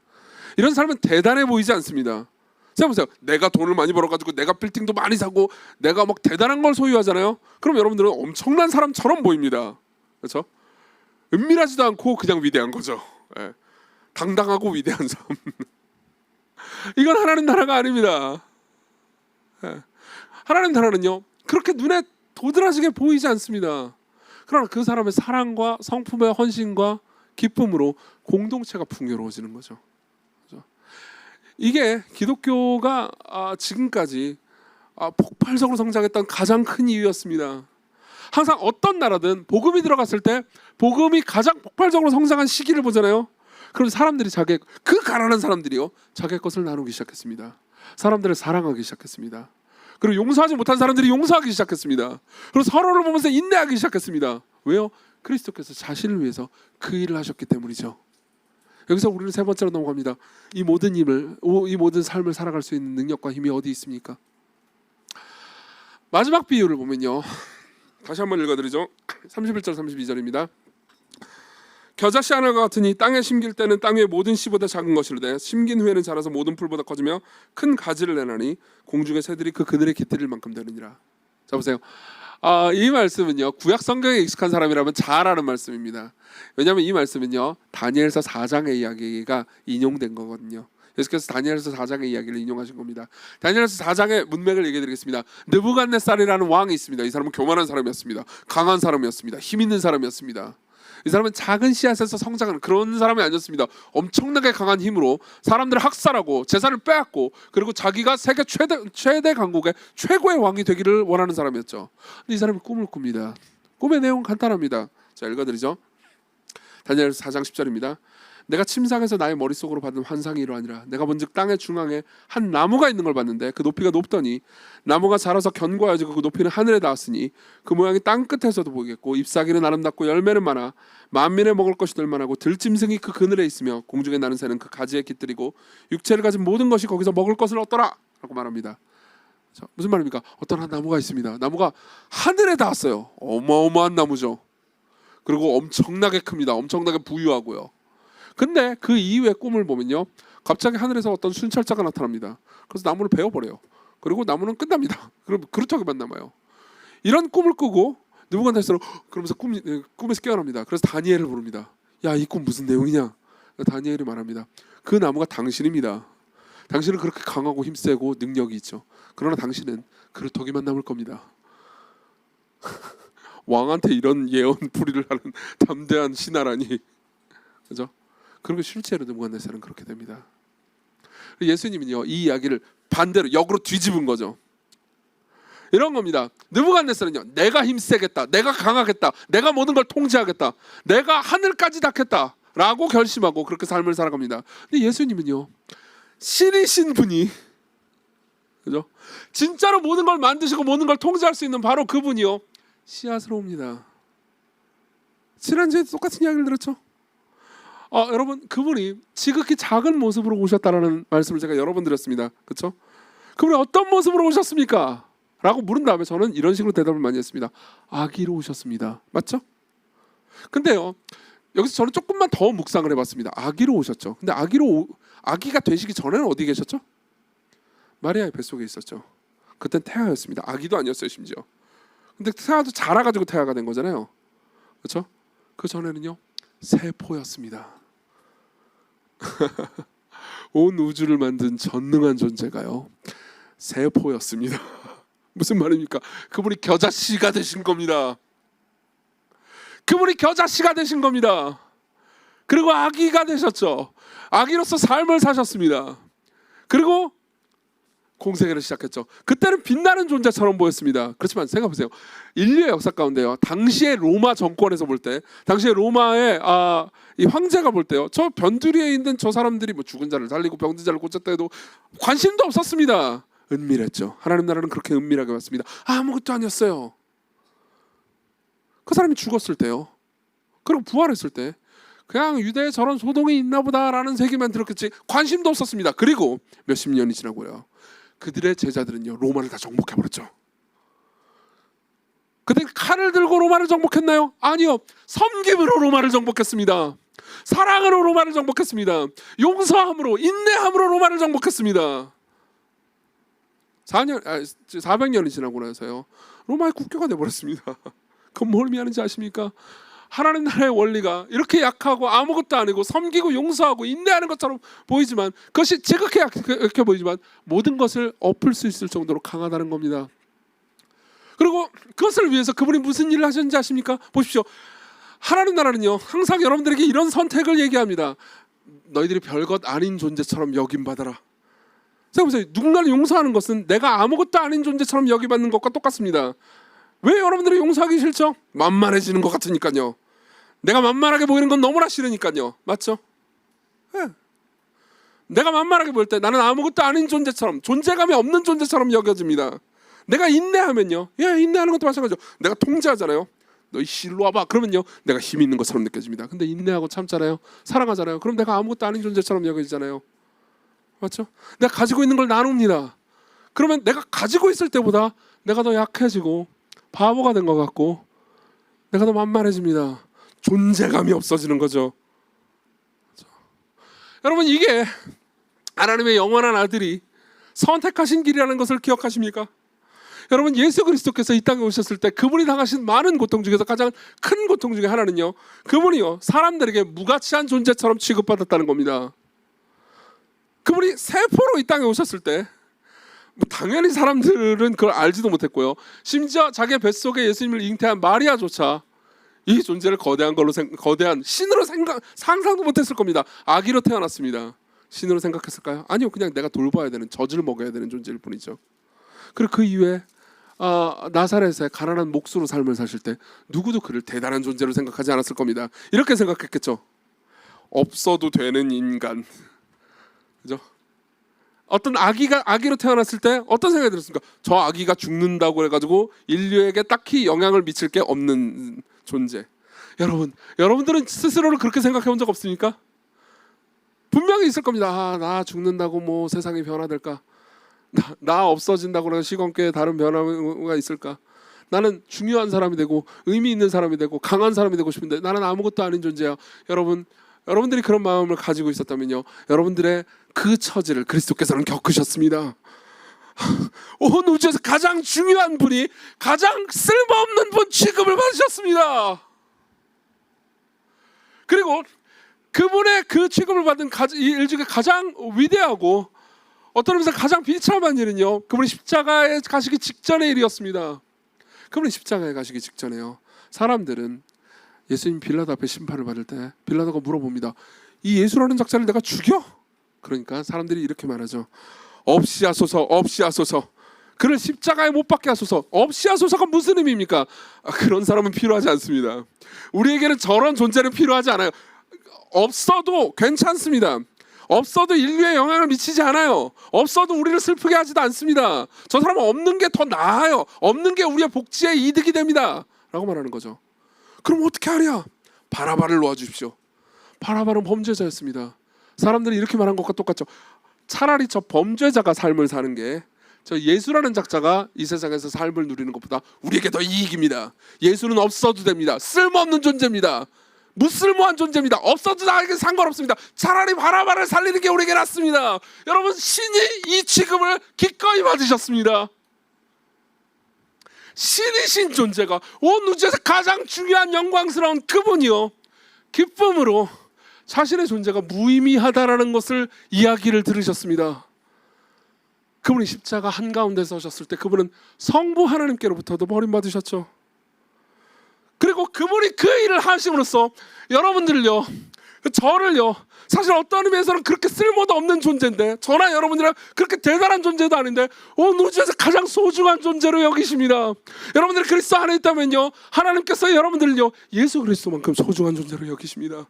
이런 삶은 대단해 보이지 않습니다. 생각해보세요. 내가 돈을 많이 벌어가지고 내가 빌딩도 많이 사고 내가 막 대단한 걸 소유하잖아요. 그럼 여러분들은 엄청난 사람처럼 보입니다. 그렇죠? 은밀하지도 않고 그냥 위대한 거죠. 예. 당당하고 위대한 삶. 이건 하나님 나라가 아닙니다. 예. 하나님 나라는요, 그렇게 눈에 도드라지게 보이지 않습니다. 그러나 그 사람의 사랑과 성품의 헌신과 기쁨으로 공동체가 풍요로워지는 거죠. 그렇죠? 이게 기독교가 지금까지 폭발적으로 성장했던 가장 큰 이유였습니다. 항상 어떤 나라든 복음이 들어갔을 때 복음이 가장 폭발적으로 성장한 시기를 보잖아요. 그럼 사람들이 그 가난한 사람들이요, 자기의 것을 나누기 시작했습니다. 사람들을 사랑하기 시작했습니다. 그리고 용서하지 못한 사람들이 용서하기 시작했습니다. 그리고 서로를 보면서 인내하기 시작했습니다. 왜요? 그리스도께서 자신을 위해서 그 일을 하셨기 때문이죠. 여기서 우리는 세 번째로 넘어갑니다. 이 모든 삶을 살아갈 수 있는 능력과 힘이 어디 있습니까? 마지막 비유를 보면요, 다시 한번 읽어드리죠. 31절 32절입니다. 겨자씨 하나가 같으니 땅에 심길 때는 땅 위의 모든 씨보다 작은 것이로되 심긴 후에는 자라서 모든 풀보다 커지며 큰 가지를 내나니 공중의 새들이 그 그늘에 깃들일 만큼 되느니라. 자 보세요. 이 말씀은요, 구약 성경에 익숙한 사람이라면 잘 아는 말씀입니다. 왜냐하면 이 말씀은요, 다니엘서 4장의 이야기가 인용된 거거든요. 예수께서 다니엘서 4장의 이야기를 인용하신 겁니다. 다니엘서 4장의 문맥을 얘기해드리겠습니다. 느부갓네살이라는 왕이 있습니다. 이 사람은 교만한 사람이었습니다. 강한 사람이었습니다. 힘 있는 사람이었습니다. 이 사람은 작은 씨앗에서 성장하는 그런 사람이 아니었습니다. 엄청나게 강한 힘으로 사람들을 학살하고 재산을 빼앗고, 그리고 자기가 세계 최대 강국의 최고의 왕이 되기를 원하는 사람이었죠. 근데 이 사람이 꿈을 꿉니다. 꿈의 내용은 간단합니다. 자, 읽어드리죠. 다니엘서 4장 10절입니다. 내가 침상에서 나의 머릿속으로 받은 환상이 이러하니라. 내가 본즉 땅의 중앙에 한 나무가 있는 걸 봤는데 그 높이가 높더니 나무가 자라서 견고해지고 그 높이는 하늘에 닿았으니 그 모양이 땅 끝에서도 보이겠고 잎사귀는 아름답고 열매는 많아 만민의 먹을 것이 될 만하고 들짐승이 그 그늘에 있으며 공중에 나는 새는 그 가지에 깃들이고 육체를 가진 모든 것이 거기서 먹을 것을 얻더라 라고 말합니다. 자, 무슨 말입니까? 어떤 한 나무가 있습니다. 나무가 하늘에 닿았어요. 어마어마한 나무죠. 그리고 엄청나게 큽니다. 엄청나게 부유하고요. 근데 그 이후의 꿈을 보면요, 갑자기 하늘에서 어떤 순찰자가 나타납니다. 그래서 나무를 베어버려요. 그리고 나무는 끝납니다. 그럼 그루터기만 남아요. 이런 꿈을 꾸고 느부갓네살은 그러면서 꿈에서 깨어납니다. 그래서 다니엘을 부릅니다. 야, 이 꿈 무슨 내용이냐? 다니엘이 말합니다. 그 나무가 당신입니다. 당신은 그렇게 강하고 힘세고 능력이 있죠. 그러나 당신은 그루터기만 남을 겁니다. 왕한테 이런 예언 풀이를 하는 담대한 신하라니, 그죠? 그리고 실제로 느부갓네살은 그렇게 됩니다. 예수님은요, 이 이야기를 반대로 역으로 뒤집은 거죠. 이런 겁니다. 느부갓네살은요, 내가 힘세겠다, 내가 강하겠다, 내가 모든 걸 통제하겠다, 내가 하늘까지 닿겠다 라고 결심하고 그렇게 삶을 살아갑니다. 근데 예수님은요, 신이신 분이, 그죠? 진짜로 모든 걸 만드시고 모든 걸 통제할 수 있는 바로 그분이요, 씨앗으로 옵니다. 지난주에 똑같은 이야기를 들었죠? 여러분, 그분이 지극히 작은 모습으로 오셨다라는 말씀을 제가 여러 번 드렸습니다. 그렇죠? 그분이 어떤 모습으로 오셨습니까? 라고 물은 다음에 저는 이런 식으로 대답을 많이 했습니다. 아기로 오셨습니다. 맞죠? 근데요, 여기서 저는 조금만 더 묵상을 해봤습니다. 아기로 오셨죠. 근데 아기가 되시기 전에는 어디 계셨죠? 마리아의 뱃속에 있었죠. 그땐 태아였습니다. 아기도 아니었어요, 심지어. 근데 태아도 자라가지고 태아가 된 거잖아요. 그렇죠? 그 전에는요, 세포였습니다. 온 우주를 만든 전능한 존재가요, 세포였습니다. 무슨 말입니까? 그분이 겨자씨가 되신 겁니다. 그분이 겨자씨가 되신 겁니다. 그리고 아기가 되셨죠. 아기로서 삶을 사셨습니다. 그리고 공생애를 시작했죠. 그때는 빛나는 존재처럼 보였습니다. 그렇지만 생각해보세요. 인류의 역사 가운데요, 당시의 로마 정권에서 볼 때, 당시의 로마의 이 황제가 볼 때요, 저 변두리에 있는 저 사람들이 뭐 죽은 자를 살리고 병든 자를 고쳤다 해도 관심도 없었습니다. 은밀했죠. 하나님 나라는 그렇게 은밀하게 왔습니다. 아무것도 아니었어요. 그 사람이 죽었을 때요, 그리고 부활했을 때 그냥 유대에 저런 소동이 있나 보다라는 세계만 들었겠지 관심도 없었습니다. 그리고 몇십 년이 지나고요, 그들의 제자들은요, 로마를 다 정복해버렸죠. 그때 칼을 들고 로마를 정복했나요? 아니요. 섬김으로 로마를 정복했습니다. 사랑으로 로마를 정복했습니다. 용서함으로, 인내함으로 로마를 정복했습니다. 400년이 지나고 나서요, 로마의 국교가 되어버렸습니다. 그건 뭘 의미하는지 아십니까? 하나님 나라의 원리가 이렇게 약하고 아무것도 아니고 섬기고 용서하고 인내하는 것처럼 보이지만, 그것이 지극히 약해 보이지만 모든 것을 엎을 수 있을 정도로 강하다는 겁니다. 그리고 그것을 위해서 그분이 무슨 일을 하셨는지 아십니까? 보십시오. 하나님 나라는요, 항상 여러분들에게 이런 선택을 얘기합니다. 너희들이 별것 아닌 존재처럼 여김받아라. 생각해보세요. 누군가를 용서하는 것은 내가 아무것도 아닌 존재처럼 여기받는 것과 똑같습니다. 왜 여러분들이 용서하기 싫죠? 만만해지는 것 같으니까요. 내가 만만하게 보이는 건 너무나 싫으니까요. 맞죠? 네. 내가 만만하게 보일 때 나는 아무것도 아닌 존재처럼, 존재감이 없는 존재처럼 여겨집니다. 내가 인내하면요, 인내하는 것도 마찬가지죠. 내가 통제하잖아요. 너희 일로 와봐. 그러면요, 내가 힘 있는 것처럼 느껴집니다. 근데 인내하고 참잖아요. 사랑하잖아요. 그럼 내가 아무것도 아닌 존재처럼 여겨지잖아요. 맞죠? 내가 가지고 있는 걸 나눕니다. 그러면 내가 가지고 있을 때보다 내가 더 약해지고 바보가 된 것 같고 내가 더 만만해집니다. 존재감이 없어지는 거죠. 여러분, 이게 하나님의 영원한 아들이 선택하신 길이라는 것을 기억하십니까? 여러분, 예수 그리스도께서 이 땅에 오셨을 때 그분이 당하신 많은 고통 중에서 가장 큰 고통 중에 하나는요, 그분이요, 사람들에게 무가치한 존재처럼 취급받았다는 겁니다. 그분이 세포로 이 땅에 오셨을 때 당연히 사람들은 그걸 알지도 못했고요, 심지어 자기의 뱃속에 예수님을 잉태한 마리아조차 이 존재를 거대한 신으로 상상도 못했을 겁니다. 아기로 태어났습니다. 신으로 생각했을까요? 아니요. 그냥 내가 돌봐야 되는, 젖을 먹어야 되는 존재일 뿐이죠. 그리고 그 이후에 나사렛에 가난한 목수로 삶을 사실 때 누구도 그를 대단한 존재로 생각하지 않았을 겁니다. 이렇게 생각했겠죠. 없어도 되는 인간. 그죠? 어떤 아기로 태어났을 때 어떤 생각이 들었습니까? 저 아기가 죽는다고 해가지고 인류에게 딱히 영향을 미칠 게 없는 존재. 여러분들은 스스로를 그렇게 생각해 본 적 없습니까? 분명히 있을 겁니다. 나 죽는다고 뭐 세상이 변화될까? 나 없어진다고 해서 시건께 다른 변화가 있을까? 나는 중요한 사람이 되고 의미 있는 사람이 되고 강한 사람이 되고 싶은데 나는 아무것도 아닌 존재야. 여러분들이 그런 마음을 가지고 있었다면요, 여러분들의 그 처지를 그리스도께서는 겪으셨습니다. 온 우주에서 가장 중요한 분이 가장 쓸모없는 분 취급을 받으셨습니다. 그리고 그분의 그 취급을 받은 일 중에 가장 위대하고 어떤 의미에서 가장 비참한 일은요, 그분이 십자가에 가시기 직전의 일이었습니다. 그분이 십자가에 가시기 직전에요, 사람들은 예수님 빌라도 앞에 심판을 받을 때 빌라도가 물어봅니다. 이 예수라는 작자를 내가 죽여? 그러니까 사람들이 이렇게 말하죠. 없이 하소서, 없이 하소서. 그를 십자가에 못 박게 하소서. 없이 하소서가 무슨 의미입니까? 그런 사람은 필요하지 않습니다. 우리에게는 저런 존재는 필요하지 않아요. 없어도 괜찮습니다. 없어도 인류에 영향을 미치지 않아요. 없어도 우리를 슬프게 하지도 않습니다. 저 사람은 없는 게 더 나아요. 없는 게 우리의 복지에 이득이 됩니다. 라고 말하는 거죠. 그럼 어떻게 하랴? 바라바를 놓아주십시오. 바라바는 범죄자였습니다. 사람들이 이렇게 말한 것과 똑같죠. 차라리 저 범죄자가 삶을 사는 게 저 예수라는 작자가 이 세상에서 삶을 누리는 것보다 우리에게 더 이익입니다. 예수는 없어도 됩니다. 쓸모없는 존재입니다. 무쓸모한 존재입니다. 없어도 나에게 상관없습니다. 차라리 바라바를 살리는 게 우리에게 낫습니다. 여러분, 신이 이 취급을 기꺼이 받으셨습니다. 신이신 존재가 온 우주에서 가장 중요한 영광스러운 그분이요, 기쁨으로 자신의 존재가 무의미하다라는 것을 이야기를 들으셨습니다. 그분이 십자가 한가운데 서셨을 때 그분은 성부 하나님께로부터도 버림받으셨죠. 그리고 그분이 그 일을 하심으로써 여러분들요, 저를요, 사실 어떤 의미에서는 그렇게 쓸모도 없는 존재인데, 저나 여러분이랑 그렇게 대단한 존재도 아닌데 온 우주에서 가장 소중한 존재로 여기십니다. 여러분들이 그리스도 안에 있다면요, 하나님께서 여러분들을요 예수 그리스도만큼 소중한 존재로 여기십니다.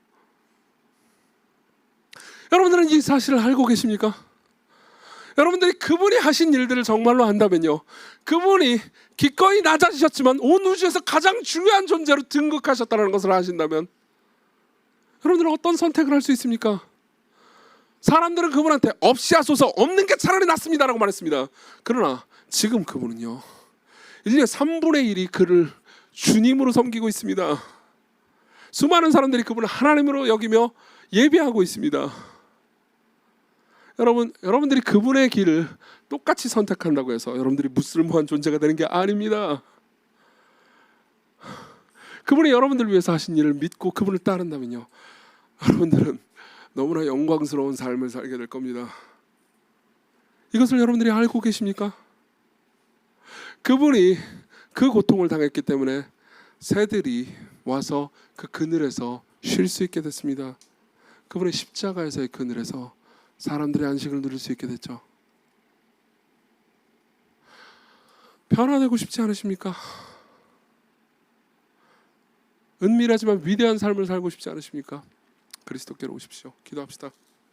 여러분들은 이 사실을 알고 계십니까? 여러분들이 그분이 하신 일들을 정말로 안다면요, 그분이 기꺼이 낮아지셨지만 온 우주에서 가장 중요한 존재로 등극하셨다는 것을 아신다면 여러분들은 어떤 선택을 할 수 있습니까? 사람들은 그분한테 없이 하소서, 없는 게 차라리 낫습니다라고 말했습니다. 그러나 지금 그분은요, 인류의 3분의 1이 그를 주님으로 섬기고 있습니다. 수많은 사람들이 그분을 하나님으로 여기며 예배하고 있습니다. 여러분들이 그분의 길을 똑같이 선택한다고 해서 여러분들이 무쓸모한 존재가 되는 게 아닙니다. 그분이 여러분들을 위해서 하신 일을 믿고 그분을 따른다면요, 여러분들은 너무나 영광스러운 삶을 살게 될 겁니다. 이것을 여러분들이 알고 계십니까? 그분이 그 고통을 당했기 때문에 새들이 와서 그 그늘에서 쉴 수 있게 됐습니다. 그분의 십자가에서의 그늘에서 사람들의 안식을 누릴 수 있게 됐죠. 변화되고 싶지 않으십니까? 은밀하지만 위대한 삶을 살고 싶지 않으십니까? 그리스도께로 오십시오. 기도합시다.